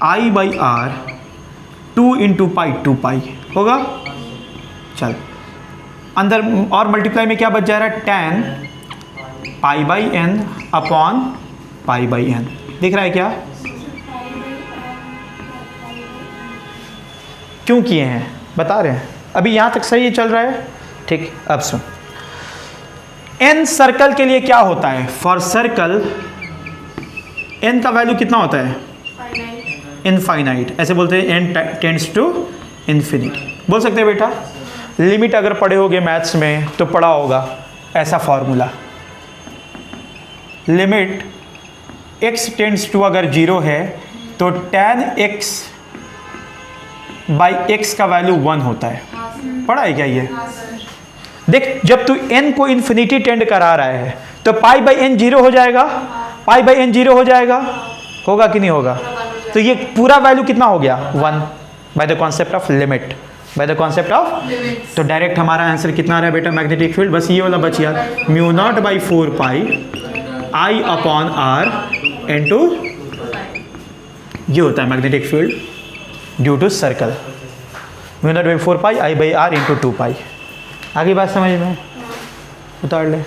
I/r 2 into pi 2 पाई होगा। चल अंदर और मल्टीप्लाई में क्या बच जा रहा है? tan π/n upon π/n। दिख रहा है क्या? क्यों किए हैं बता रहे हैं, अभी यहाँ तक सही चल रहा है। ठीक, अब सुन, n सर्कल के लिए क्या होता है? फॉर सर्कल n का वैल्यू कितना होता है? इनफाइनाइट। ऐसे बोलते हैं n टेंड्स टू इन्फिनिटी। बोल सकते हैं बेटा, लिमिट अगर पढ़े होगे मैथ्स में तो पढ़ा होगा ऐसा formula, limit x tends to अगर 0 है तो tan x बाई x का वैल्यू 1 होता है। पढ़ा है क्या ये? देख, जब तू n को इन्फिनिटी टेंड करा रहा है तो π/n 0 हो जाएगा, π/n 0 हो जाएगा, होगा कि नहीं होगा? तो ये पूरा वैल्यू कितना हो गया? 1 by the concept of limit, by the concept of. तो डायरेक्ट हमारा आंसर कितना आ रहा है बेटा? मैग्नेटिक फील्ड, बस ये वाला बच गया, mu naught by 4 pi I/r into, ये होता है magnetic field due to circle, mu naught by 4 pi I/r into 2 pi. आगे बात समझ में? उतार ले।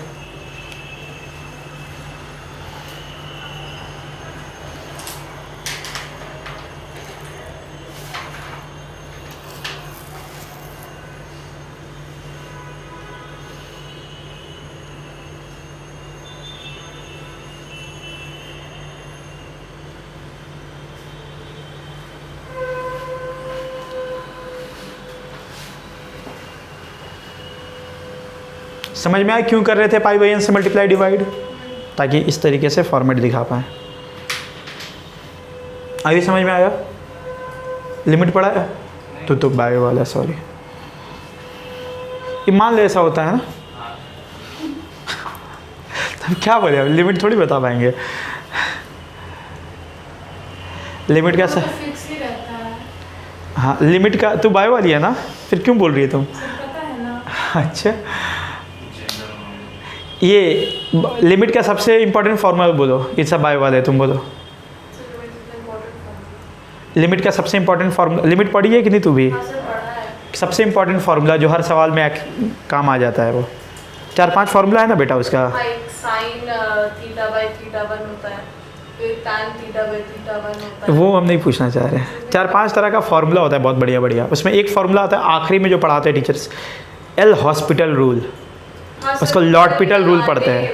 समझ में आया क्यों कर रहे थे π/n से मल्टीप्लाई डिवाइड? ताकि इस तरीके से फॉर्मेट दिखा पाए। अभी समझ में आया? लिमिट पड़ा है तो बाय वाला, सॉरी, ये मान ले ऐसा होता है ना, तब क्या बोले, अब लिमिट थोड़ी बता पाएंगे। लिमिट का फिक्स ही रहता है। हाँ, लिमिट का तो बाय वाली है ना, फिर क्यों बोल रही है तुम? पता है ना। अच्छा, ये लिमिट का सबसे इंपॉर्टेंट फॉर्मूला बोलो, ये सब बाय वाला है, तुम बोलो। लिमिट का सबसे इंपॉर्टेंट फार्मूला, लिमिट पढ़ी है कि नहीं तू भी? सबसे इंपॉर्टेंट फार्मूला जो हर सवाल में काम आ जाता है, वो 4-5 फार्मूला है ना बेटा उसका। sin θ/θ1 होता है, फिर tan θ/θ1 होता है। वो हम नहीं पूछना चाह रहे हैं। 4-5 तरह का फार्मूला होता है बहुत बढ़िया बढ़िया। उसमें एक फार्मूला आता है आखिरी में जो पढ़ाते हैं टीचर्स, एल हॉस्पिटल रूल, उसको लॉर्डपिटल रूल पढ़ते हैं।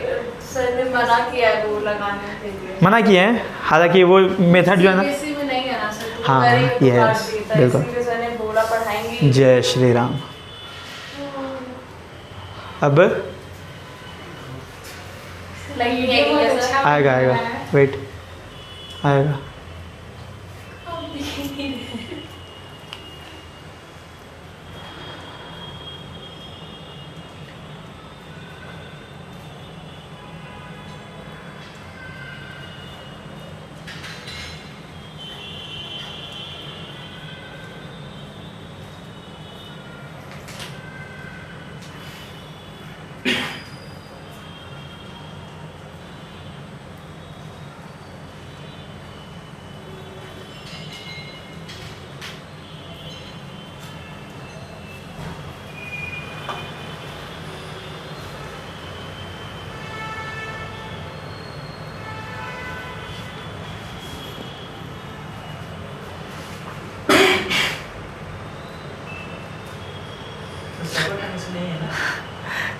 सर ने मना किया है वो लगाने के लिए। मना किए हैं, हालांकि वो मेथड जो है ना, CBSE में नहीं है ना सर। हाँ, यस बिल्कुल। इसलिए सर ने बोला पढ़ाएंगे। जय श्री राम। अब नहीं है ऐसा। आएगा आएगा, वेट, आएगा।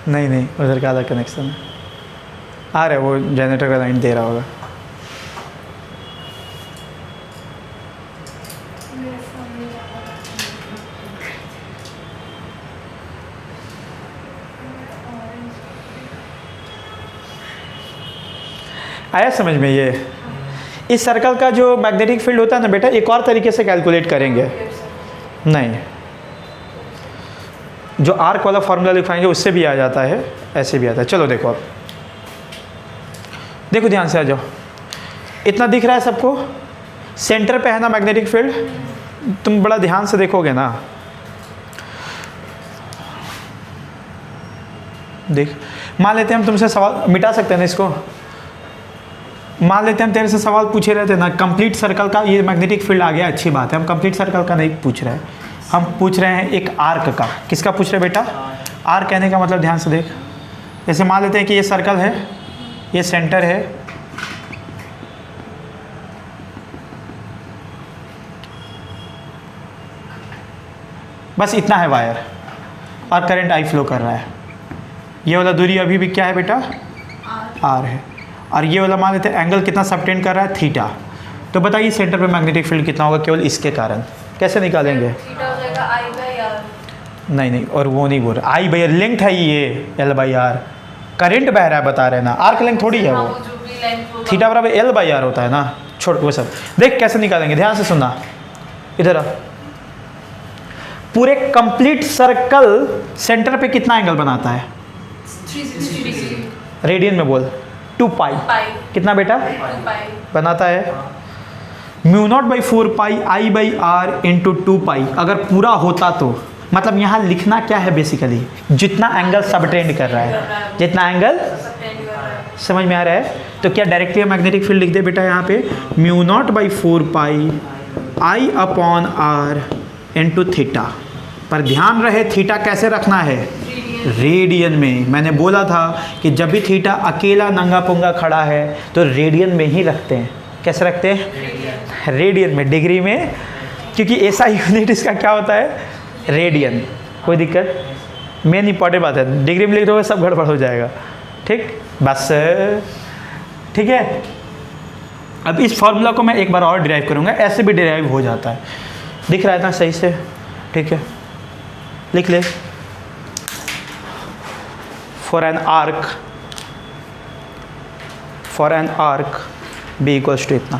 नहीं नहीं, उधर का अलग कनेक्शन है। आ रहा है, वो जनरेटर का लाइन दे रहा होगा। आया समझ में? ये इस सर्कल का जो मैग्नेटिक फील्ड होता है ना बेटा, एक और तरीके से कैलकुलेट करेंगे। नहीं, जो आर्क वाला फॉर्मूला लिखवाएंगे उससे भी आ जाता है, ऐसे भी आता है। चलो देखो, अब देखो ध्यान से आ जाओ। इतना दिख रहा है सबको? सेंटर पे है ना मैग्नेटिक फील्ड? तुम बड़ा ध्यान से देखोगे ना, देख, मान लेते हैं हम तुमसे सवाल, मिटा सकते हैं ना इसको? मान लेते हैं हम तेरे से सवाल पूछे रहते ना, कंप्लीट सर्कल का ये मैग्नेटिक फील्ड आ गया, अच्छी बात है। हम कंप्लीट सर्कल का नहीं पूछ रहे हैं, हम पूछ रहे हैं एक आर्क का। किसका पूछ रहे हैं बेटा? आर्क कहने का मतलब ध्यान से देख, जैसे मान लेते हैं कि ये सर्कल है, ये सेंटर है, बस इतना है वायर, और करंट आई फ्लो कर रहा है। ये वाला दूरी अभी भी क्या है बेटा? आर है। और ये वाला मान लेते हैं एंगल कितना सबटेंड कर रहा है? थीटा। तो बताइए सेंटर पे मैग्नेटिक फील्ड कितना होगा केवल इसके कारण? कैसे निकालेंगे? थीटा हो जाएगा आई बाई आर। नहीं नहीं, और वो नहीं बोल रहा, आई बाई आर लेंथ है ये, एल बाई आर करंट बह रहा है, बता रहे ना, आर्क लेंथ थोड़ी है वो। जो भी लेंथ होगा थीटा बराबर एल बाई आर होता है ना, छोड़ वो सब। देख कैसे निकालेंगे, ध्यान से सुनना, इधर आ। पूरे कंप्लीट सर्कल सेंटर पे कितना एंगल बनाता है? 360 डिग्री। रेडियन में बोल। 2 पाई। कितना बेटा 2 पाई बनाता है? Mu naught by 4 pi I by are into 2 pi. अगर पूरा होता तो मतलब यहाँ लिखना क्या है बेसिकली, जितना एंगल सबटेंड कर रहा है, जितना एंगल सबटेंड कर रहा है। समझ में आ रहा है? तो क्या डायरेक्टली मैग्नेटिक फील्ड लिख दे बेटा यहाँ पे, mu naught by 4 pi I upon r into theta. पर ध्यान रहे थीटा कैसे रखना है? रेडियन में। मैंने बोला था कि जब भी थीटा अकेला नंगा पुंगा खड़ा है तो रेडियन में ही रखते हैं। कैसे रखते हैं? रेडियन में, डिग्री में, क्योंकि ऐसा यूनिट इसका क्या होता है? रेडियन। कोई दिक्कत? मेन इंपॉर्टेंट बात है, डिग्री में लिख दोगे सब गड़बड़ हो जाएगा। ठीक, बस ठीक है। अब इस फॉर्मूला को मैं एक बार और डिराइव करूँगा, ऐसे भी डिराइव हो जाता है। दिख रहा है ना सही से? ठीक है, लिख ले। For an arc B equals to इतना।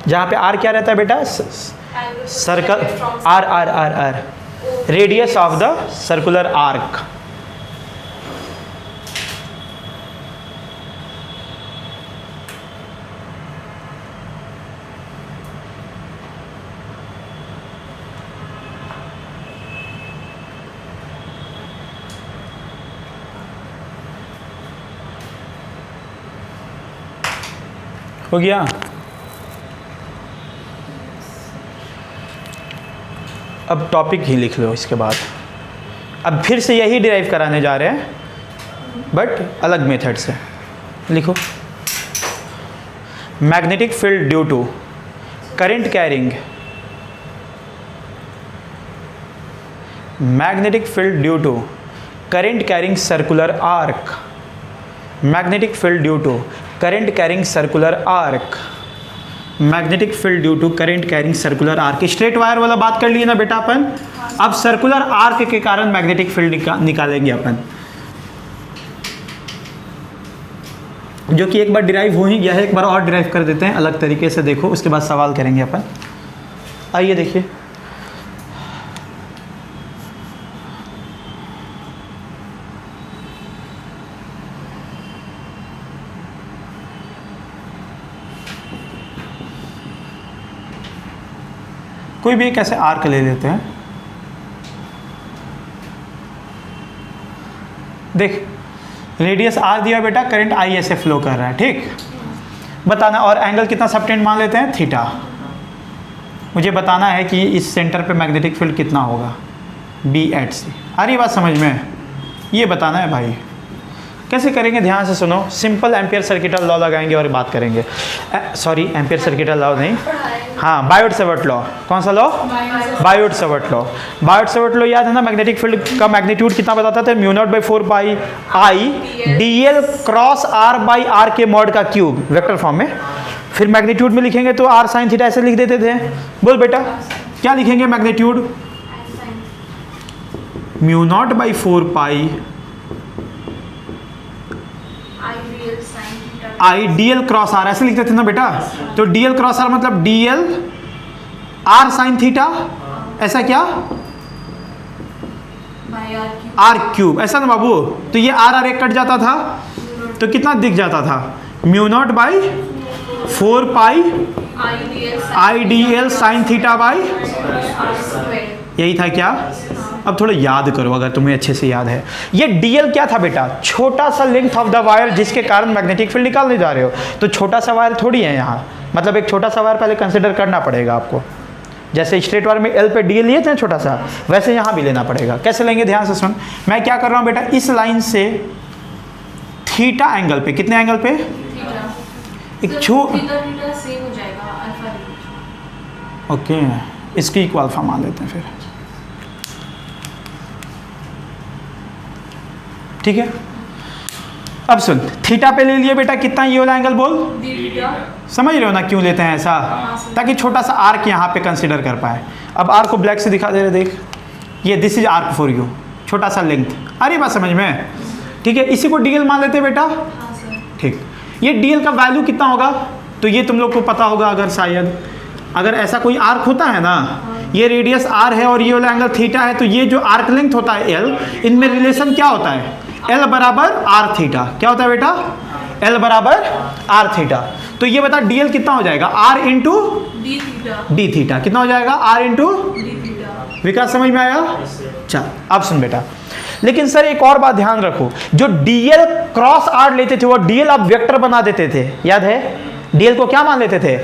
जहाँ पे R क्या रहता है बेटा? Circle, R radius of the circular arc. हो गया? अब टॉपिक ही लिख लो इसके बाद। अब फिर से यही डिराइव कराने जा रहे हैं बट अलग मेथड से। लिखो, magnetic field due to current carrying, magnetic field due to current carrying circular arc, magnetic field due to current carrying circular arc, magnetic field due to current carrying circular arc. Straight wire वाला बात कर लिए ना बेटा अपन, अब सर्कुलर आर्क के कारण मैग्नेटिक फील्ड निकालेंगे अपन, जो कि एक बार डिराइव हो ही गया है, एक बार और डिराइव कर देते हैं अलग तरीके से, देखो उसके बाद सवाल करेंगे अपन। आइए देखिए, कोई भी एक ऐसे आर्क ले लेते हैं, देख रेडियस आर दिया बेटा, करंट आई ऐसे फ्लो कर रहा है, ठीक बताना, और एंगल कितना सबटेंड मान लेते हैं, थीटा। मुझे बताना है कि इस सेंटर पे मैग्नेटिक फील्ड कितना होगा, बी एट सी। आ रही बात समझ में, ये बताना है भाई। कैसे करेंगे, ध्यान से सुनो, सिंपल एम्पियर सर्किटल लॉ लगाएंगे और बात करेंगे। सॉरी एम्पियर सर्किटल लॉ नहीं, हाँ बायोट सेवर्ट लॉ। कौन सा law, Biot Savart law. Biot Savart law याद है ना, मैग्नेटिक फील्ड का मैग्नीट्यूड कितना बताता था, mu naught by 4 pi I d l cross r by r के मॉड का क्यूब, वेक्टर फॉर्म में। फिर मैग्नीट्यूड में लिखेंगे तो आर साइन थीटा ऐसे लिख देते थे। बोल बेटा क्या लिखेंगे, magnitude mu naught by 4 pi I d l cross r, ऐसे लिखते थे ना बेटा। तो डी एल क्रॉस आर मतलब d l r sine theta, ऐसा क्या, आर क्यूब, ऐसा ना बाबू। तो ये आर आर एक कट जाता था तो कितना दिख जाता था, mu naught by 4 pi I d L sine theta by, यही था क्या। अब थोड़ा याद करो अगर तुम्हें अच्छे से याद है। ये डीएल क्या था बेटा, छोटा सा लेंथ ऑफ द वायर जिसके कारण मैग्नेटिक फील्ड निकालने जा रहे हो। तो छोटा सा वायर थोड़ी है यहाँ, मतलब एक छोटा सा वायर पहले कंसिडर करना पड़ेगा आपको। जैसे स्ट्रेट वायर में एल पे डीएल लिए थे छोटा सा, वैसे यहाँ भी लेना पड़ेगा। कैसे लेंगे, ध्यान से सुन। मैं क्या कर रहा हूँ बेटा, इस लाइन से थीटा एंगल पे, कितने एंगल पे, एक ओके, इसकी इक्वल अल्फा मान लेते हैं फिर, ठीक है। अब सुन, थीटा पे ले लिए बेटा, कितना ये वाला एंगल बोल, समझ रहे हो ना क्यों लेते हैं ऐसा, ताकि छोटा सा आर्क यहाँ पे कंसीडर कर पाए। अब आर्क को ब्लैक से दिखा दे रहे, देख ये this is arc for you, छोटा सा लेंथ। आ रही बात समझ में, ठीक है। इसी को डीएल मान लेते हैं बेटा, ठीक। ये डीएल का वैल्यू कितना होगा, तो ये तुम लोग को पता होगा। अगर शायद अगर ऐसा कोई आर्क होता है ना, ये रेडियस आर है और ये वाला एंगल थीटा है, तो ये जो आर्क लेंथ होता है एल, इनमें रिलेशन क्या होता है, एल बराबर आर थीटा। क्या होता है बेटा, एल बराबर आर थीटा। तो ये बता डीएल कितना हो जाएगा, आर इंटू डी थीटा। कितना हो जाएगा, आर इंटू डी थीटा। विकास समझ में आया, चल अब सुन बेटा। लेकिन सर एक और बात ध्यान रखो, जो डीएल क्रॉस आर लेते थे वो डीएल आप वेक्टर बना देते थे, याद है। डीएल को क्या मान लेते थे,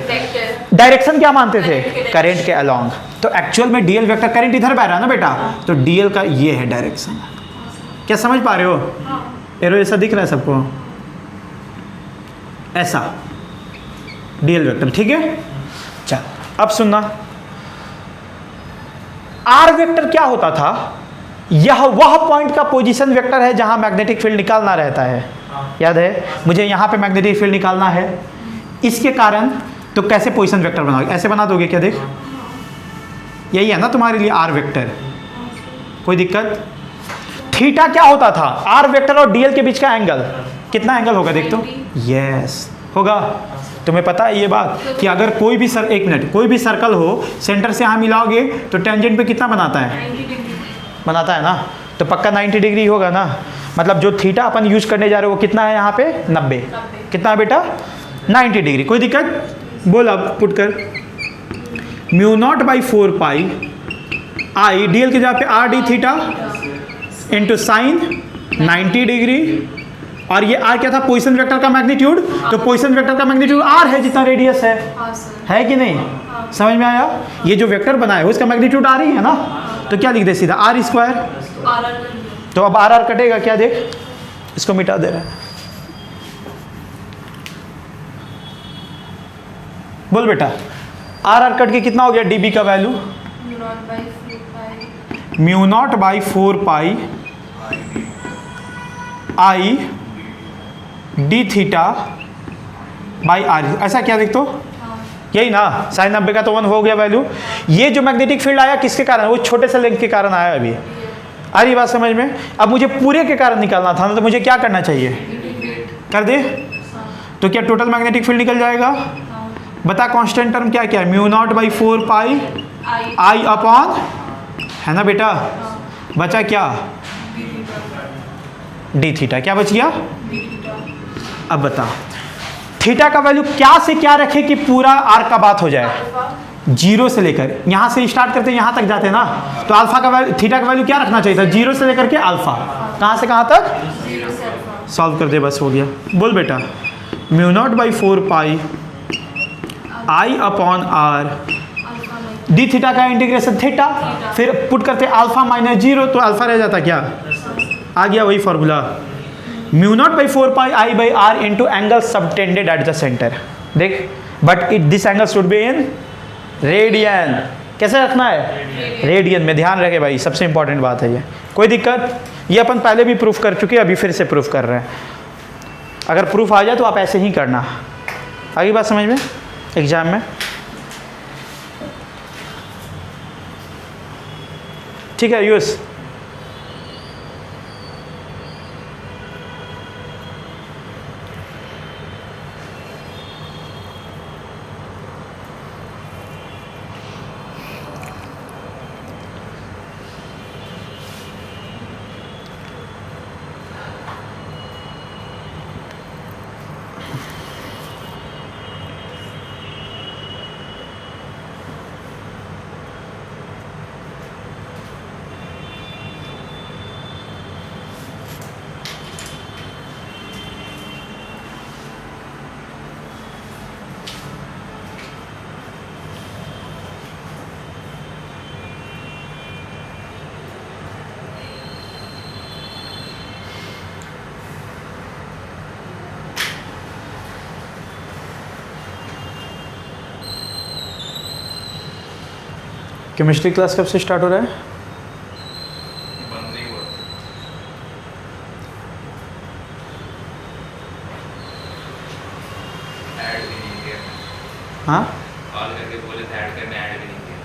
डायरेक्शन क्या मानते थे, करंट के अलोंग। तो एक्चुअल में डीएल वेक्टर, करंट इधर बह रहा है ना बेटा, तो डीएल का ये है डायरेक्शन। क्या समझ पा रहे हो, एरो ऐसा दिख रहा है सबको, ऐसा डीएल वेक्टर, ठीक है। चल अब सुनना, आर वेक्टर क्या होता था, यह वह पॉइंट का पोजीशन वेक्टर है जहां मैग्नेटिक फील्ड निकालना रहता है। याद है, मुझे यहां पे मैग्नेटिक फील्ड निकालना है, इसके कारण तो कैसे पोजीशन वेक्टर बनाओगे, ऐसे बना दोगे क्या, देख यही है ना तुम्हारे लिए आर वेक्टर, कोई दिक्कत। थीटा क्या होता था, आर वेक्टर और डीएल के बीच का एंगल, कितना एंगल होगा देख तो, यस होगा। तुम्हें पता है ये बात कि अगर कोई भी एक मिनट, कोई भी सर्कल हो, सेंटर से यहाँ मिलाओगे तो टेंजेंट पे कितना बनाता है, बनाता है ना, तो पक्का 90 डिग्री होगा ना। मतलब जो थीटा अपन यूज करने जा रहे हो वो कितना है यहाँ पे, 90। कितना है बेटा, 90 डिग्री। कोई दिक्कत, बोल अब पुट कर, mu naught by 4 pi I DL के जगह पे are D theta into sine 90 degree. और ये आर क्या था, पोजीशन वेक्टर का मैग्नीट्यूड। तो पोजीशन वेक्टर का मैग्नीट्यूड आर है जितना रेडियस है कि नहीं, समझ में आया। ये जो वेक्टर बनाया है उसका मैग्नीट्यूड आर ही है ना, तो क्या लिख दे सीधा, आर स्क्वायर। तो अब आर आर कटेगा क्या, देख इसको मिटा दे रहा है। बोल बेटा, आर आर कट के कितना हो गया, डीबी का value mu naught by 4 pi I d theta by r, ऐसा क्या देख तो यही ना, साइन 90 का तो 1 हो गया वैल्यू। ये जो मैग्नेटिक फील्ड आया किसके कारण, वो छोटे से लेंथ के कारण आया अभी, आ रही बात समझ में। अब मुझे पूरे के कारण निकालना था ना, तो मुझे क्या करना चाहिए, कर दे, तो क्या टोटल मैग्नेटिक फील्ड निकल जाएगा। बता कांस्टेंट टर्म क्या क्या है, mu naught by 4 pi I upon, है ना बेटा, बचा क्या डी थीटा, क्या बच गया। अब बता थीटा का वैल्यू क्या से क्या रखे कि पूरा आर का बात हो जाए, 0 से लेकर, यहां से स्टार्ट करते यहाँ तक जाते हैं ना, तो अल्फा का वैल्यू, थीटा का वैल्यू क्या रखना चाहिए था, 0 से लेकर के अल्फा, कहाँ से कहाँ तक, सॉल्व कर दे बस हो गया। बोल बेटा, mu naught by 4 pi I upon R, D theta का इंटीग्रेशन थीटा, फिर पुट करते अल्फा माइनस 0, तो अल्फा रह जाता क्या, आ गया वही formula, mu naught by 4 pi I by are into angle subtended at the centre. देख, but it this angle should be in radian, कैसे रखना है, रेडियन में, ध्यान रखे भाई, सबसे इंपॉर्टेंट बात है ये। कोई दिक्कत, ये अपन पहले भी प्रूफ कर चुके हैं, अभी फिर से प्रूफ कर रहे हैं, अगर प्रूफ आ जाए तो आप ऐसे ही करना, आगे बात समझ में एग्जाम में, ठीक है यूस। केमिस्ट्री क्लास कब से स्टार्ट हो रहा है, बंद नहीं हुआ, ऐड भी नहीं किया, हाँ कॉल करके बोले थे ऐड करने, ऐड भी नहीं किया।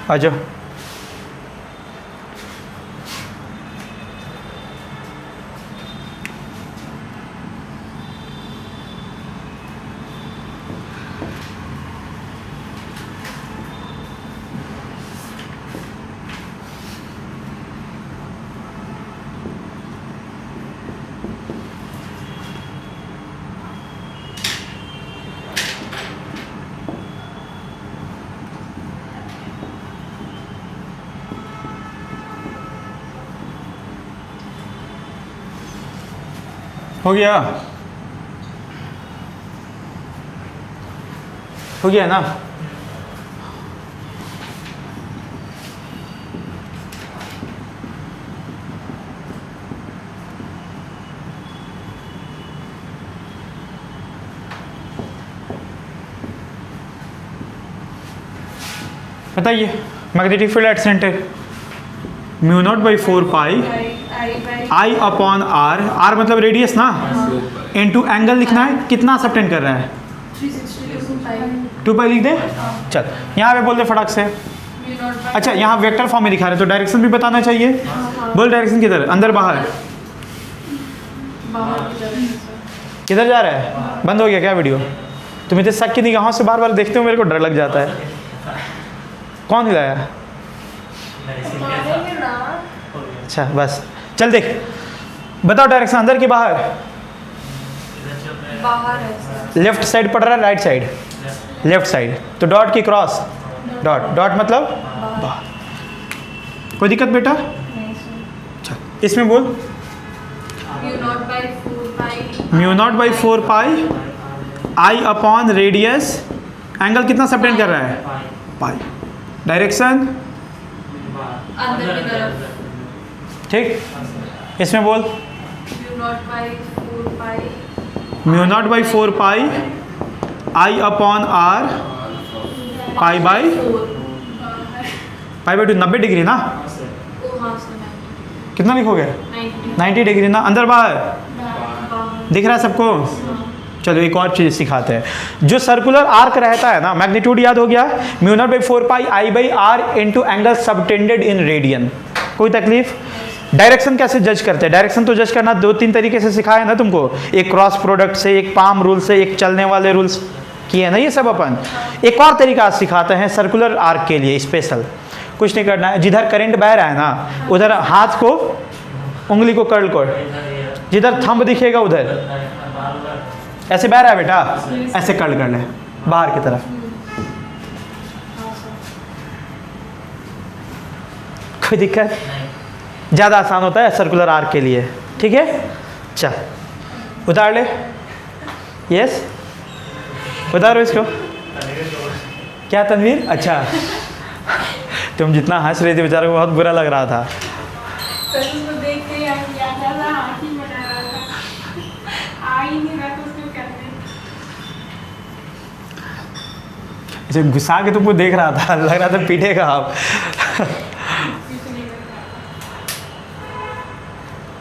आ जाओ। हो गया, हो गया ना। बताइए magnetic field at centre mu naught by 4 pi I upon R, R मतलब रेडियस ना, इनटू एंगल लिखना है, कितना सबटेंड कर रहा है 2 पाई लिख दे। चल यहाँ पे बोल दे फटाक से। अच्छा यहाँ वेक्टर फॉर्म में दिखा रहे तो डायरेक्शन भी बताना चाहिए। बोल डायरेक्शन किधर, अंदर बाहर, किधर जा रहा है? बंद हो गया क्या वीडियो? तुम इतने शक की निगाहों से बार बार देखते हो, मेरे को डर लग जाता है। कौन हिलाया? अच्छा बस चल देख, बताओ डायरेक्शन अंदर की बाहर? बाहर है। लेफ्ट साइड पड़ रहा है राइट साइड? लेफ्ट साइड, तो डॉट की क्रॉस, डॉट, डॉट मतलब बाहर। कोई दिक्कत बेटा? अच्छा इसमें बोल mu naught by 4 pi I upon radius, angle कितना सबटेंड कर रहा है? पाई। डायरेक्शन अंदर की तरफ। ठीक, इसमें बोल mu naught by 4 pi I upon R pi by 2 90 degree ना, कितना लिखोगे? 90 डिग्री ना, अंदर बाहर दिख रहा है सबको? चलो एक और चीज़ सिखाते हैं। जो सर्कुलर आर्क रहता है ना, मैग्नीट्यूड याद हो गया, mu naught by 4 pi I by are into angle subtended in radian. कोई तकलीफ? डायरेक्शन कैसे जज करते हैं? डायरेक्शन तो जज करना 2-3 तरीके से सिखाया ना तुमको, एक क्रॉस प्रोडक्ट से, एक पाम रूल से, एक चलने वाले रूल्स किए ना ये सब अपन। एक और तरीका सिखाते हैं सर्कुलर आर्क के लिए स्पेशल। कुछ नहीं करना है, जिधर करंट बह रहा है ना उधर हाथ को, उंगली को कर्ल कर, जिधर थंब दिखेगा उधर, ऐसे बह रहा है बेटा, ऐसे कर्ल कर ले बाहर की तरफ। कोई दिक्कत? ज़्यादा आसान होता है सर्कुलर आर्क के लिए, ठीक है? चल उतार ले, यस उतारो इसको। क्या तनवीर? अच्छा तुम जितना हंस रही थी बेचारे को बहुत बुरा लग रहा था। ऐसे घुसा के तुमको देख रहा था, लग रहा था पीटेगा आप।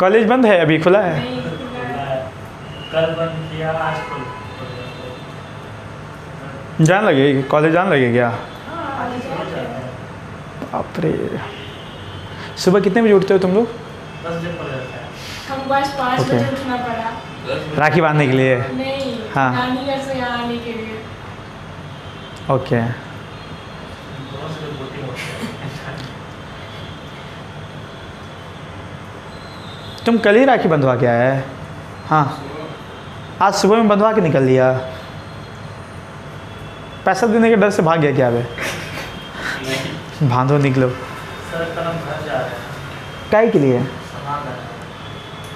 कॉलेज बंद है अभी खुला है? कल बंद किया, आज खुल। जान लगे कॉलेज, जान लगे क्या? बाप रे, सुबह कितने बजे उठते हो तुम लोग? 10 बजे पड़ जाता है। हमको आज 5 Okay. बजे उठना पड़ा। राखी बांधने के लिए? नहीं, हाँ। नानी घर से यहाँ आने के लिए। ओके दोनों से बोटिंग होती है। तुम कल ही राखी बंधवा के आया है? हाँ आज सुबह में बंधवा के निकल लिया। पैसा देने के डर से भाग गया क्या बे? बांधो निकलो। सर कल हम घर जा रहे हैं, काय के लिए? सामान लाना है।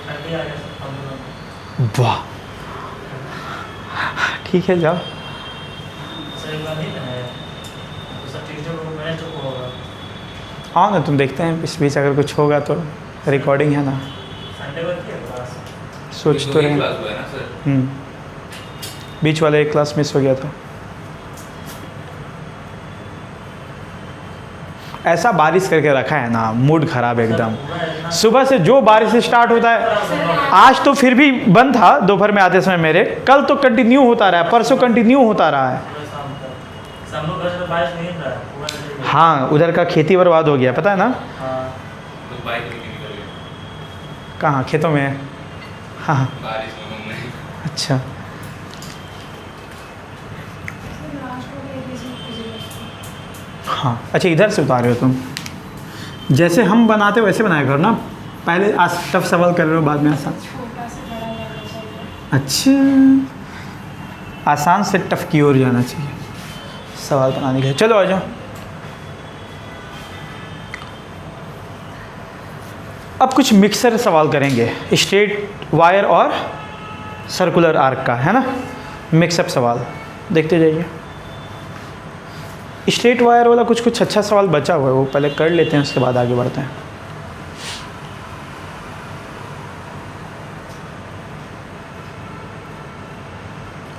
ठंडी आ गई सब हम लोग। वाह ठीक है जाओ। सर एक बार नहीं है तो सब टीचर लोग मैंने चुप होगा। हाँ ना तुम देखते हैं इस बीच अगर कुछ होगा तो रिकॉर्डिंग है ना, संडे को थी क्लास। सोच तो रहे क्लास हुआ है ना सर? बीच वाला एक क्लास मिस हो गया था। ऐसा बारिश करके रखा है ना, मूड खराब एकदम। सुबह से जो बारिश स्टार्ट होता है, आज तो फिर भी बंद था दोपहर में आते समय मेरे, कल तो कंटिन्यू होता रहा है, परसों कंटिन्यू होता रहा है। पूरे शाम तक सब लोग घर से बारिश नहीं रहा है पूरा दिन। हाँ उधर का खेती बर्बाद हो गया पता है ना? हाँ तो बाइक लेके निकल गए कहाँ खेतों में? हाँ बारिश में घूमने। अच्छा हाँ अच्छा इधर से उतारे हो तुम? जैसे हम बनाते वैसे बनाया करो ना, पहले आज टफ सवाल कर रहे हो बाद में आसान। छोटा से बड़ा जाना चाहिए। अच्छा आसान से टफ की ओर जाना चाहिए सवाल बनाने के। चलो आ जाओ। अब कुछ मिक्सर सवाल करेंगे, स्ट्रेट वायर और सर्कुलर आर्क का, है ना? मिक्सअप सवाल देखते जाइए। स्ट्रेट वायर वाला कुछ कुछ अच्छा सवाल बचा हुआ है, वो पहले कर लेते हैं, उसके बाद आगे बढ़ते हैं।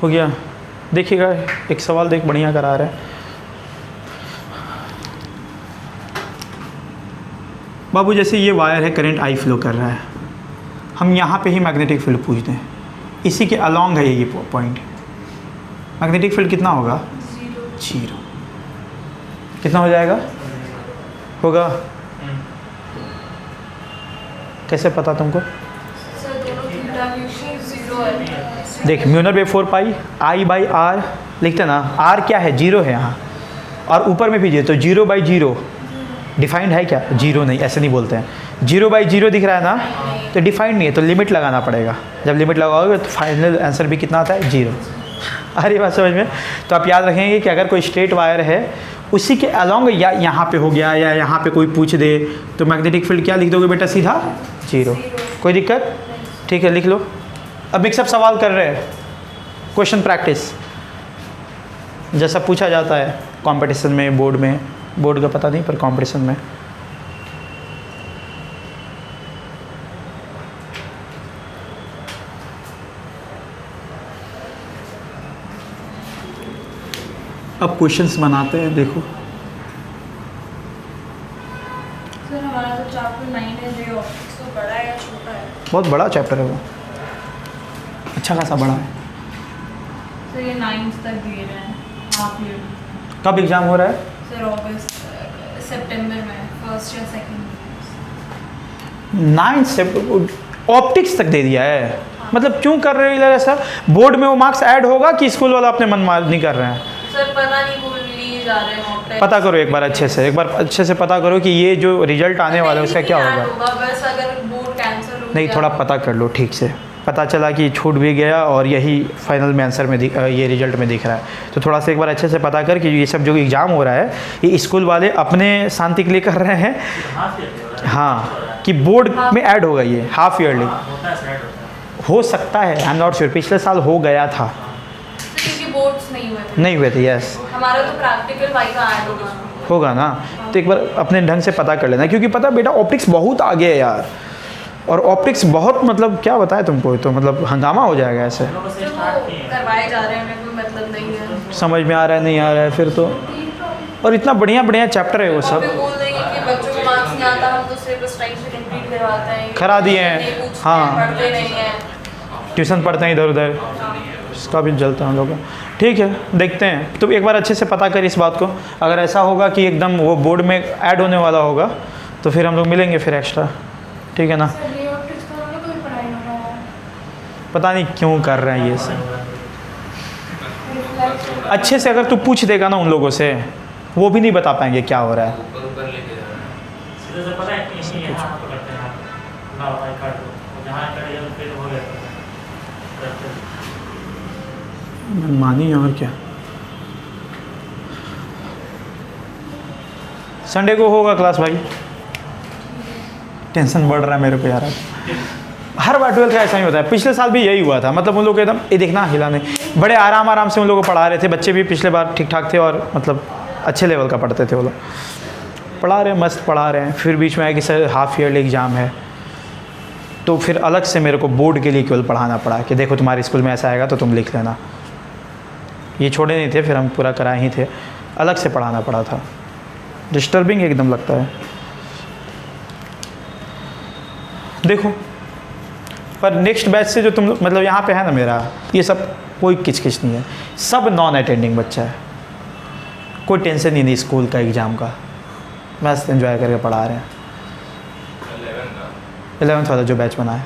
हो गया? देखिएगा एक सवाल देख बढ़िया करा रहा है। बाबू जैसे ये वायर है, करंट आई फ्लो कर रहा है, हम यहाँ पे ही मैग्नेटिक फील्ड पूछते हैं, इसी के अलॉन्ग है ये पॉइंट, मैग्नेटिक फील्ड कितना होगा? 0। कितना हो जाएगा? होगा? कैसे पता तुमको? सर दोनों थीटा की 0 है। देख म्यूनर by 4 pi I by R लिखते ना, आर क्या है? 0 है यहाँ, और ऊपर में भी 0, तो 0/0 डिफाइंड है क्या? 0 नहीं, ऐसे नहीं बोलते हैं। 0/0 दिख रहा है ना, तो डिफाइंड नहीं है, तो लिमिट लगाना पड़ेगा। जब लिमिट लगाओगे तो फाइनल आंसर भी कितना आता है? 0। आ रही बात समझ में? तो आप याद रखेंगे कि अगर कोई स्ट्रेट वायर है, उसी के अलॉन्ग या यहाँ पे हो गया या यहाँ पे कोई पूछ दे, तो मैग्नेटिक फील्ड क्या लिख दोगे बेटा? सीधा 0। कोई दिक्कत? ठीक है, लिख लो। अब मिक्सअप सवाल कर रहे हैं, क्वेश्चन प्रैक्टिस जैसा पूछा जाता है कंपटीशन में, बोर्ड में, बोर्ड का पता नहीं पर कंपटीशन में। अब क्वेश्चंस बनाते हैं, देखो। सर हमारा तो चैप्टर 9 है, रे ऑप्टिक्स, तो बड़ा है या छोटा है? बहुत बड़ा चैप्टर है वो, अच्छा खासा बड़ा है। सर ये 9th तक दे रहे हैं, हाफ ईयर। कब एग्ज़ाम हो रहा है? सर अगस्त सितंबर में, फर्स्ट या सेकंड। 9 से ऑप्टिक्स तक दे दिया है, मतलब क्यों कर रहे हैं ऐसा? बोर्ड में वो मार्क्स ऐड होगा कि स्कूल वाला अपने मन मार नहीं कर रहे हैं? सर पता नहीं वो लिए जा रहे हैं ऑप्टिक्स। पता करो एक बार अच्छे से, एक बार अच्छे से पता करो कि ये जो रिजल्ट आने वाला है उसका क्या होगा। बस अगर बोर्ड कैंसिल हो नहीं, गया थोड़ा पता कर लो ठीक से। पता चला कि छूट भी गया और यही फाइनल में आंसर में ये रिजल्ट में दिख रहा है, तो थोड़ा सा एक बार अच्छे से पता कर कि ये सब जो एग्ज़ाम हो रहा है ये स्कूल वाले अपने शांति के लिए कर रहे हैं। हाँ, कि बोर्ड में ऐड होगा, ये हाफ ईयरली हो सकता है, आई एम नॉट श्योर। पिछले साल हो गया था, क्योंकि बोर्ड्स नहीं हुए थे। यस हमारा तो प्रैक्टिकल वाइवा ऐड होगा ना, तो एक बार अपने ढंग से पता कर लेना, क्योंकि पता बेटा ऑप्टिक्स बहुत आगे है यार, और ऑप्टिक्स बहुत मतलब क्या बताए तुमको, तो मतलब हंगामा हो जाएगा ऐसे। तो वो करवाए जा रहे हैं, उन्हें कोई मतलब नहीं है। समझ में आ रहा है नहीं आ रहा है फिर तो, और इतना बढ़िया बढ़िया चैप्टर है वो और सब। फिर बोल देंगे कि बच्चों को मार्क्स नहीं आता, हम तो सिलेबस टाइम से कंप्लीट करवाते हैं, करा दिए हैं। नहीं पूछते हाँ। हैं, पढ़ते नहीं हैं। ट्यूशन पढ़ते हैं इधर उधर, इसका भी जलता है हम लोग का। ठीक है, देखते हैं। तो एक बार अच्छे से पता कर इस बात को, अगर ऐसा होगा कि एकदम वो बोर्ड में ऐड होने वाला होगा तो फिर हम लोग मिलेंगे फिर एक्स्ट्रा, ठीक है ना? सर रे ऑप्टिक्स तो हमने कोई पढ़ाई ना रहा है। पता नहीं क्यों कर रहे हैं ये सब। रिफ्लेक्ट अच्छे से अगर तू पूछ देगा ना उन लोगों से, वो भी नहीं बता पाएंगे क्या हो रहा है। ऊपर ऊपर लेके जा रहा है। सीधे से पता है कि इसी यहाँ पकड़ते हैं आप, ना आई कार्ड को जहाँ कट जाए फिर हो गया। मानी और क्या, संडे को होगा क्लास भाई। टेंशन बढ़ रहा है मेरे को यार, हर बार 12th का ऐसा ही होता है। पिछले साल भी यही हुआ था, मतलब उन लोग एकदम ये देखना हिला नहीं, बड़े आराम आराम से उन लोगों को पढ़ा रहे थे। बच्चे भी पिछले बार ठीक ठाक थे और मतलब अच्छे लेवल का पढ़ते थे वो लोग, पढ़ा रहे हैं, मस्त पढ़ा रहे हैं। फिर बीच में आया कि सर हाफ ईयरली एग्ज़ाम है, तो फिर अलग से मेरे को बोर्ड के लिए केवल पढ़ाना पड़ा कि देखो तुम्हारे स्कूल में ऐसा आएगा तो तुम लिख लेना। ये छोड़े नहीं थे, फिर हम पूरा कराए ही थे, अलग से पढ़ाना पड़ा था। डिस्टर्बिंग एकदम लगता है। देखो पर नेक्स्ट बैच से जो तुम मतलब यहाँ पे है ना मेरा, ये सब कोई किचकिच नहीं है, सब नॉन अटेंडिंग बच्चा है, कोई टेंशन ही नहीं स्कूल का एग्ज़ाम का, मस्त एंजॉय करके पढ़ा रहे हैं। 11th वाला जो बैच बना है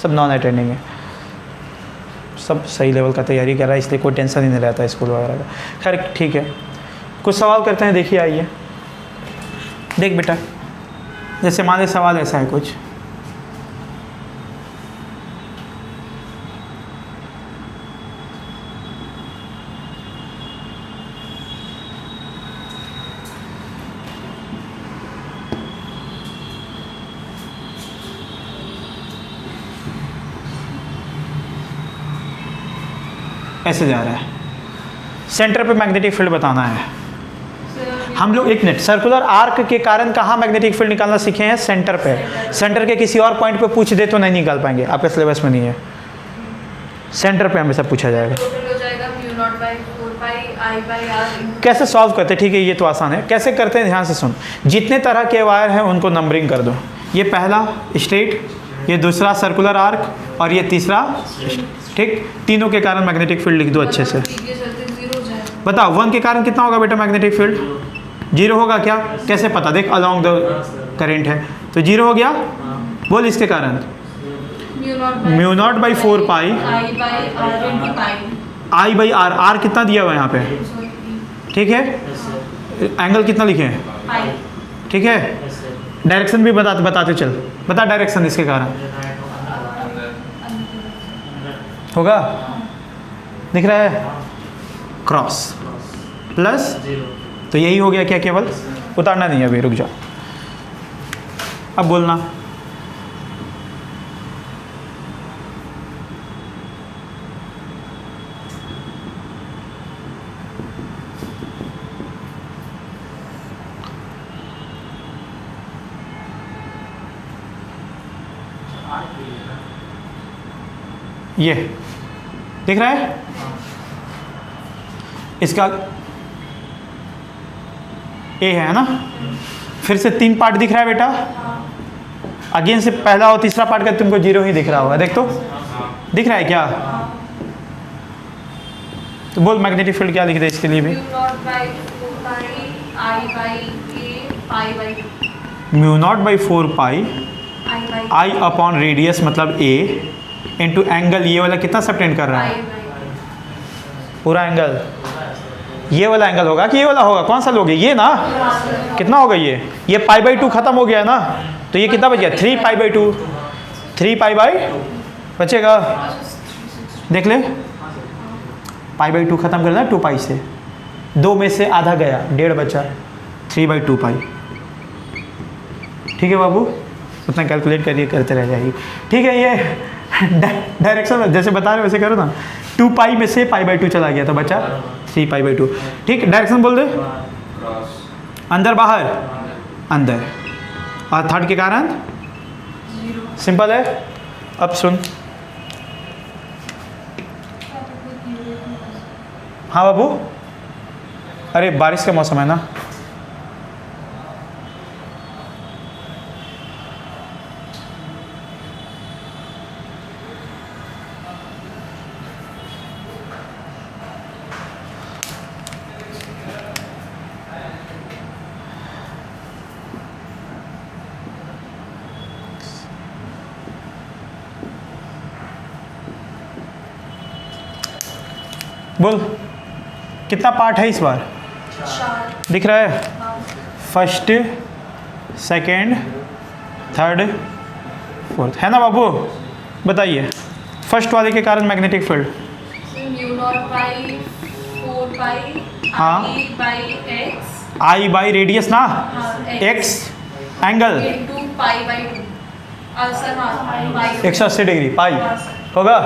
सब नॉन अटेंडिंग है, सब सही लेवल का तैयारी कर रहा है, इसलिए कोई टेंशन ही नहीं रहता है स्कूल वगैरह का। खैर ठीक है, कुछ सवाल करते हैं, देखिए आइए। देख बेटा, जैसे मान लीजिए सवाल ऐसा है कुछ, ऐसे जा रहा है, सेंटर पे मैग्नेटिक फील्ड बताना है। हम लोग एक मिनट, सर्कुलर आर्क के कारण कहाँ मैग्नेटिक फील्ड निकालना सीखे हैं? सेंटर पे। सेंटर के किसी और पॉइंट पे पूछ दे तो नहीं निकाल पाएंगे, आपके सिलेबस में नहीं है। सेंटर पे हमेशा पूछा जाएगा। टोटल हो जाएगा mu naught by 4 pi I by R कैसे सॉल्व करते हैं? ठीक है, ये तो आसान है। कैसे करते हैं, ध्यान से सुन। जितने तरह के वायर हैं उनको नंबरिंग कर दो। ये पहला स्ट्रेट, ये दूसरा सर्कुलर आर्क और ये तीसरा, ठीक। तीनों के कारण मैग्नेटिक फील्ड लिख दो अच्छे से। ये चलते 0 जाए। बताओ 1 के कारण कितना होगा बेटा मैग्नेटिक फील्ड? 0 होगा क्या? कैसे पता? देख, अलोंग द करेंट है तो 0 हो गया। बोल इसके कारण mu naught by 4 pi I by R into pi। I by R. R कितना दिया हुआ है यहाँ पे? ठीक है। एंगल कितना लिखे हैं? pi। ठीक है। डायरेक्शन भी बताते चल। बता डायरेक्शन इसके कारण होगा, दिख रहा है? क्रॉस प्लस, तो यही हो गया क्या? केवल उतारना नहीं है अभी, रुक जा। अब बोलना ये दिख रहा है इसका ए है ना। फिर से 3 पार्ट दिख रहा है बेटा। अगेन से पहला और तीसरा पार्ट का तुमको 0 ही दिख रहा होगा। देख तो, दिख रहा है क्या? तो बोल मैग्नेटिक फील्ड क्या लिख दे इसके लिए भी? Mu naught by 4 pi I by A pi by 2। Mu naught by 4 pi I by I upon radius मतलब ए इंटू एंगल। ये वाला कितना सबटेंड कर रहा I है? by पूरा एंगल। ये वाला एंगल होगा कि ये वाला होगा? कौन सा लोगे? ये ना। कितना होगा ये पाई बाई 2 खत्म हो गया ना, तो ये कितना बच गया? 3 पाई बाई 2। 3 पाई बाई बचेगा, देख ले। पाई बाई 2 खत्म कर देना 2 पाई से। 2 में से आधा गया, 1.5 बचा। 3 बाई 2 पाई। ठीक है बाबू, उतना कैलकुलेट करिए, करते रह जाइए। ठीक है। ये डायरेक्शन जैसे बता रहे वैसे करो ना। 2 पाई में से पाई बाई 2 चला गया तो बचा 3 पाई बाई 2। ठीक। डायरेक्शन बोल दे। अंदर बाहर अंदर। और थर्ड के कारण 0। सिंपल है। अब सुन। हाँ बाबू, अरे बारिश का मौसम है ना। बोल कितना पार्ट है इस बार? 4। दिख रहा है? फर्स्ट, सेकंड, थर्ड, फोर्थ, है ना बाबू? बताइए फर्स्ट वाले के कारण magnetic field. Mu naught by 4 pi हाँ। I by X। I by radius ना, हाँ, x angle into pi by 2। Sir हाँ, pi 180 डिग्री पाई होगा।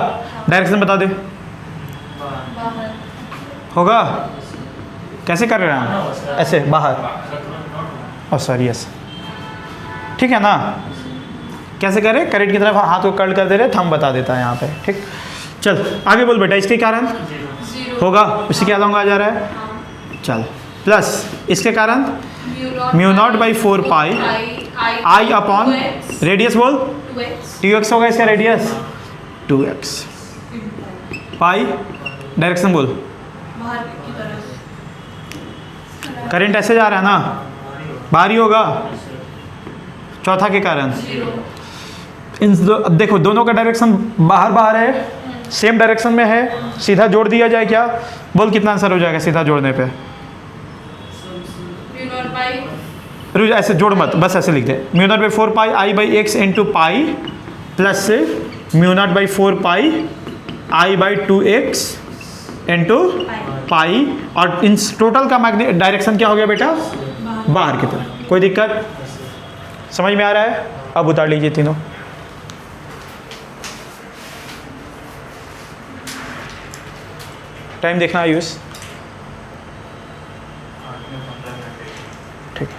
डायरेक्शन बता दे। बाहर। होगा? कैसे कर रहे हैं हम? ऐसे बाहर। और सॉरी यस, ठीक है ना। कैसे करें? करेंट की तरफ हाथ को कर्ल कर दे रहे, थंब बता देता है यहाँ पे। ठीक, चल आगे बोल बेटा। इसके कारण 0। होगा, उसी के अलावा आ जा रहा है। हाँ। चल प्लस इसके कारण mu not by 4 pi I upon radius बोल 2x 2x होगा इसका रेडियस 2x पाई। डायरेक्शन बोल। बाहर की तरफ। करंट ऐसे जा रहा है ना, बाहरी होगा। चौथा के कारण 0। अब देखो दोनों का डायरेक्शन बाहर बाहर है, सेम डायरेक्शन में है। सीधा जोड़ दिया जाए क्या? बोल कितना आंसर हो जाएगा सीधा जोड़ने पे? म्यू नॉट बाई रुक ऐसे जोड़ मत, बस ऐसे लिख दे। Mu naught by 4 pi I by X into pi plus से mu naught by 4 pi I by 2x into pi. और इन टोटल का मैग्नेटिक डायरेक्शन क्या हो गया बेटा? बाहर की तरफ। कोई दिक्कत समझ में आ रहा है? अब उतार लीजिए तीनों। टाइम देखना आयुष। ठीक।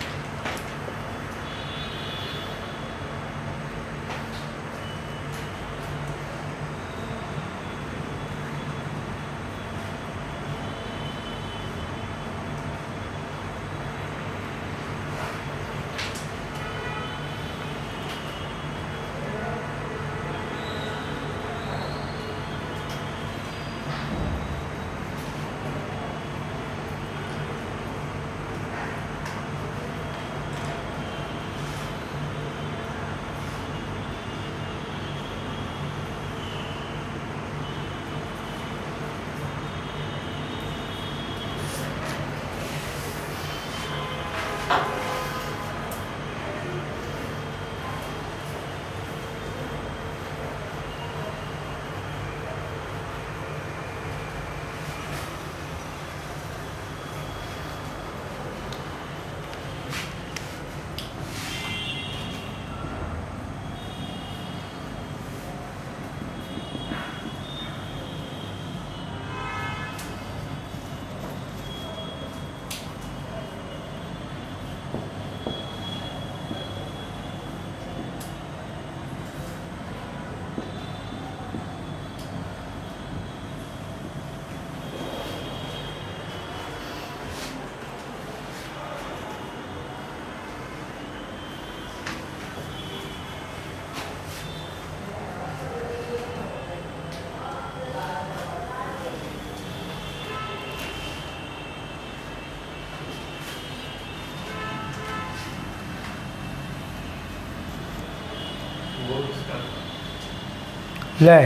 ले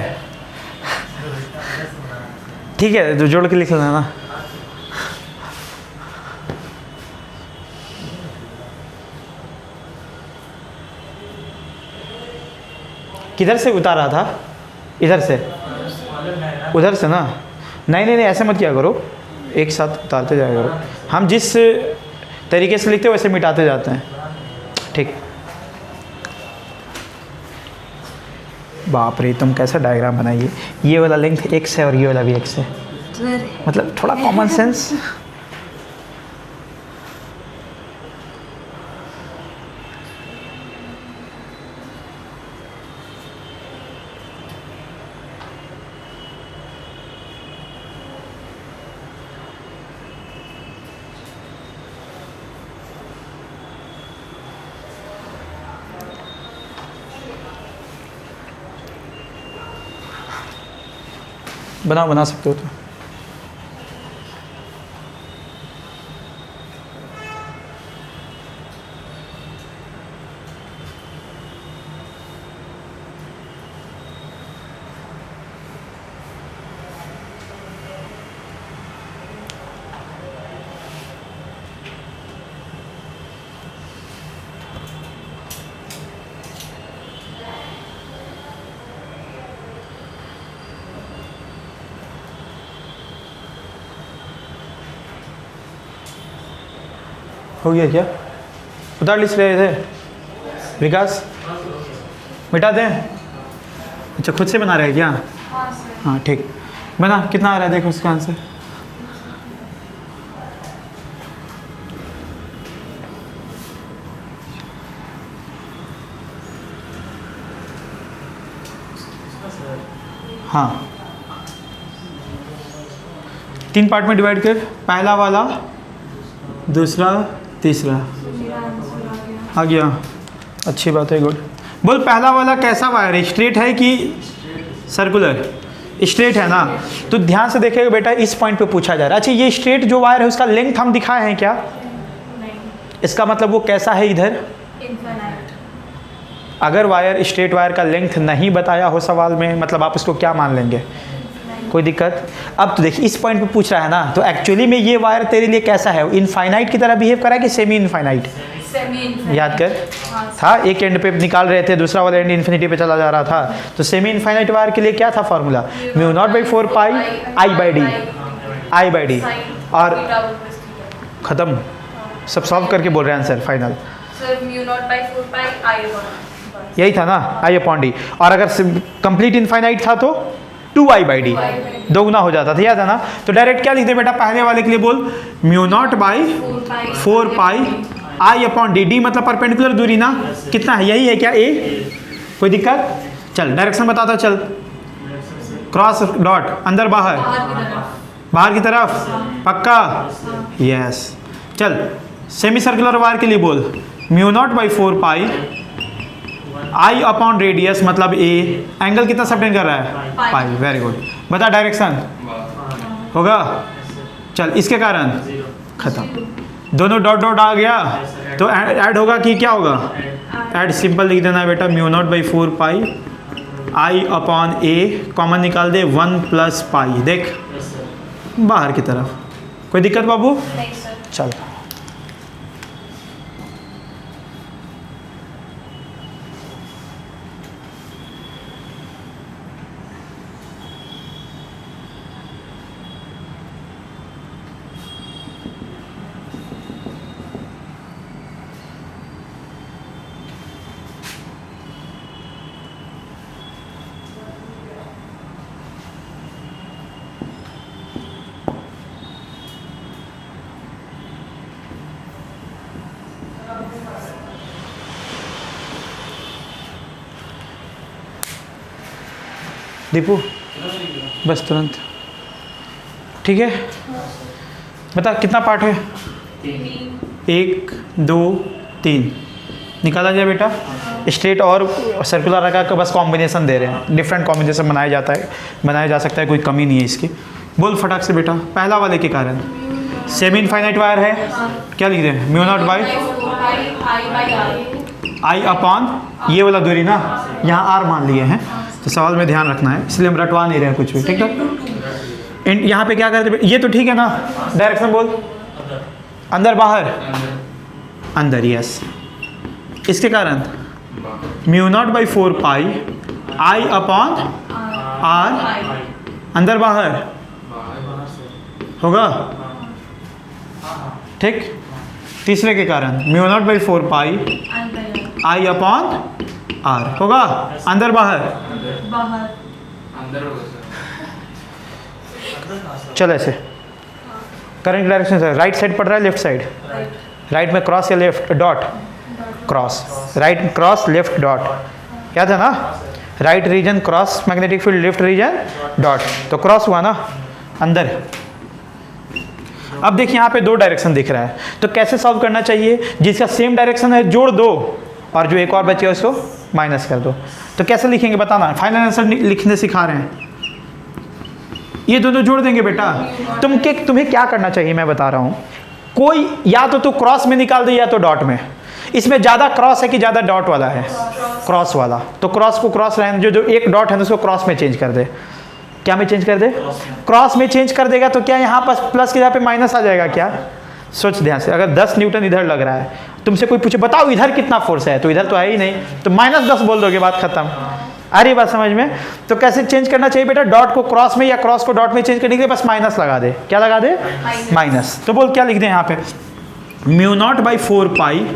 ठीक है, जो जोड़ के लिख लेना ना। किधर से उतारा था? इधर से, उधर से ना? नहीं नहीं नहीं, ऐसे मत किया करो, एक साथ उतारते जाया करो। हम जिस तरीके से लिखते हैं वैसे मिटाते जाते हैं, ठीक। बाप रे, तुम कैसा डायग्राम बनाइए, ये वाला लेंथ x है और ये वाला भी x है, मतलब थोड़ा कॉमन सेंस। बना सकते हो तो। हो गया क्या? उतार लिख रहे थे विकास, मिटा दें? अच्छा, खुद से बना रहे हैं क्या? हाँ ठीक, बना। कितना आ रहा है देखो उसका आंसर। हाँ, 3 पार्ट में डिवाइड कर, पहला वाला, दूसरा, तीसरा। आ गया, अच्छी बात है, गुड। बोल, पहला वाला कैसा वायर है, स्ट्रेट है कि सर्कुलर? स्ट्रेट है ना? तो ध्यान से देखिएगा बेटा, इस पॉइंट पे पूछा जा रहा है। अच्छा, ये स्ट्रेट जो वायर है उसका लेंथ हम दिखाए हैं क्या? इसका मतलब वो कैसा है इधर? इनफाइनाइट। अगर वायर, स्ट्रेट वायर का लेंथ नहीं बताया हो सवाल में, मतलब आप उसको क्या मान लेंगे? कोई दिक्कत? अब तो देखिए, इस पॉइंट पे पूछ रहा है ना, तो एक्चुअली में ये वायर तेरे लिए कैसा है? इनफाइनाइट की तरह बिहेव करा है कि सेमी इनफाइनाइट? याद कर, था एक एंड पे निकाल रहे थे, दूसरा वाला एंड इन्फिनिटी पे चला जा रहा था। तो सेमी इनफाइनाइट वायर के लिए क्या था formula? Mu naught by 4 pi I by D. और ख़त्म, सब सॉल्व करके बोल रहे हैं आंसर फाइनल। यही था ना, आई अपॉन डी। और अगर कंप्लीट इनफाइनाइट था तो 2i बाई डी, दोगुना हो जाता था, याद है ना? तो डायरेक्ट क्या लिखते बेटा पहले वाले के लिए? बोल, mu naught by 4 pi I upon D. D मतलब परपेंडिकुलर दूरी ना, कितना है? यही है क्या ए? कोई दिक्कत? चल डायरेक्शन बताता, चल। क्रॉस डॉट, अंदर बाहर, बाहर की तरफ, पक्का? यस। चल सेमी सर्कुलर वायर के लिए बोल, mu naught by 4 pi I upon radius मतलब ए। एंगल कितना सबटेंड कर रहा है? पाई। Very good. बता डायरेक्शन होगा? चल, इसके कारण खत्म, दोनों डॉट डॉट आ गया तो ऐड होगा कि क्या होगा? ऐड। सिंपल लिख देना है बेटा, mu naught by 4 pi I upon A, common निकाल दे, 1 प्लस पाई। देख बाहर की तरफ, कोई दिक्कत बाबू? नहीं सर। चल, दीपू बस तुरंत, ठीक है? बता कितना पार्ट है? 1 2 3 निकाला जाए बेटा। स्ट्रेट और सर्कुलर रखा का बस कॉम्बिनेशन दे रहे हैं, डिफरेंट कॉम्बिनेशन बनाया जा सकता है, कोई कमी नहीं है इसकी। बोल फटाक से बेटा, पहला वाले के कारण सेमी इनफाइनाइट वायर है, क्या लिख रहे हैं? Mu naught by I upon ये वाला दूरी ना, यहाँ आर मान लिए हैं, तो सवाल में ध्यान रखना है, इसलिए हम रटवा नहीं रहे हैं कुछ भी, ठीक है। एंड यहाँ पे क्या करते, ये तो ठीक है ना, डायरेक्शन बोल, अंदर अंदर बाहर, अंदर, यस। इसके कारण mu naught by 4 pi I upon R, I अंदर बाहर बाहर से होगा, हाँ ठीक। तीसरे के कारण म्यू नॉट बाई 4 पाई अंदर आई अपॉन आर होगा, अंदर बाहर। बाहर अंदर होगा सर। अंदर कहाँ से चलो ऐसे, करंट डायरेक्शन से राइट साइड पड़ रहा है, लेफ्ट साइड, राइट में क्रॉस या left dot, cross, right cross left dot, क्या था ना, right region cross magnetic field, left region dot, तो क्रॉस हुआ ना अंदर। अब देखिए यहाँ पे 2 डायरेक्शन दिख रहा है, तो कैसे सॉल्व करना चाहिए, जिसका सेम डायरेक्शन है जोड़ दो और जो एक और बचे उसको माइनस कर दो। तो कैसे लिखेंगे बताना, फाइनल आंसर लिखने सिखा रहे हैं, ये दोनों जोड़ देंगे बेटा। तुम्हें क्या करना चाहिए मैं बता रहा हूँ, कोई या तो तू क्रॉस में निकाल दे या तो डॉट में। इसमें ज़्यादा क्रॉस है कि ज़्यादा डॉट वाला है, क्रॉस वाला, तो क्रॉस को क्रॉस रहने, जो एक डॉट है उसको क्रॉस में चेंज कर दे। क्या में चेंज कर दे, क्रॉस में चेंज कर देगा तो क्या यहाँ पर प्लस के जगह पे माइनस आ जाएगा क्या, सोच ध्यान से। अगर 10 न्यूटन इधर लग रहा है, तुमसे कोई पूछे बताओ इधर कितना फोर्स है, तो इधर तो है ही नहीं, तो -10 बोल दोगे, बात खत्म। आ रही बात समझ में। तो कैसे चेंज करना चाहिए बेटा, डॉट को क्रॉस में या क्रॉस को डॉट में चेंज करने के लिए बस माइनस लगा दे। क्या लगा दे, माइनस। तो बोल क्या लिख दें यहाँ पे, mu naught by 4 pi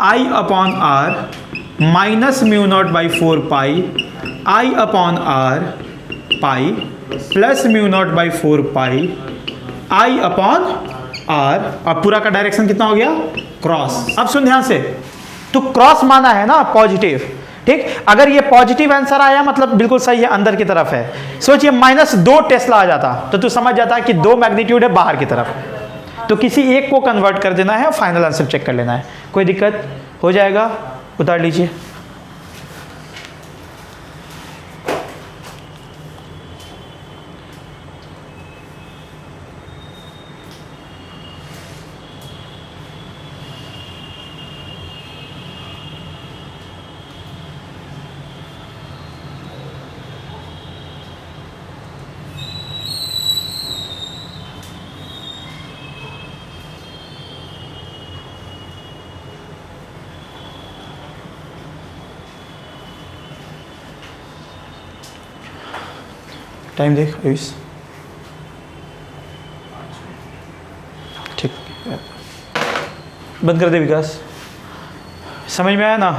I upon R minus mu naught by 4 pi I upon R pi plus mu naught by 4 pi I upon R. अब पूरा का डायरेक्शन कितना हो गया, क्रॉस। अब सुन ध्यान से, तो क्रॉस माना है ना पॉजिटिव, ठीक। अगर ये पॉजिटिव आंसर आया मतलब बिल्कुल सही है, अंदर की तरफ है। सोचिए -2 टेस्ला आ जाता तो तू समझ जाता कि 2 मैग्नीट्यूड है बाहर की तरफ, तो किसी एक को कन्वर्ट कर देना है, फाइनल आंसर चेक कर लेना है। कोई दिक्कत हो जाएगा, उतार लीजिए। टाइम देख आयुष, ठीक, बंद कर दे विकास। समझ में आया ना।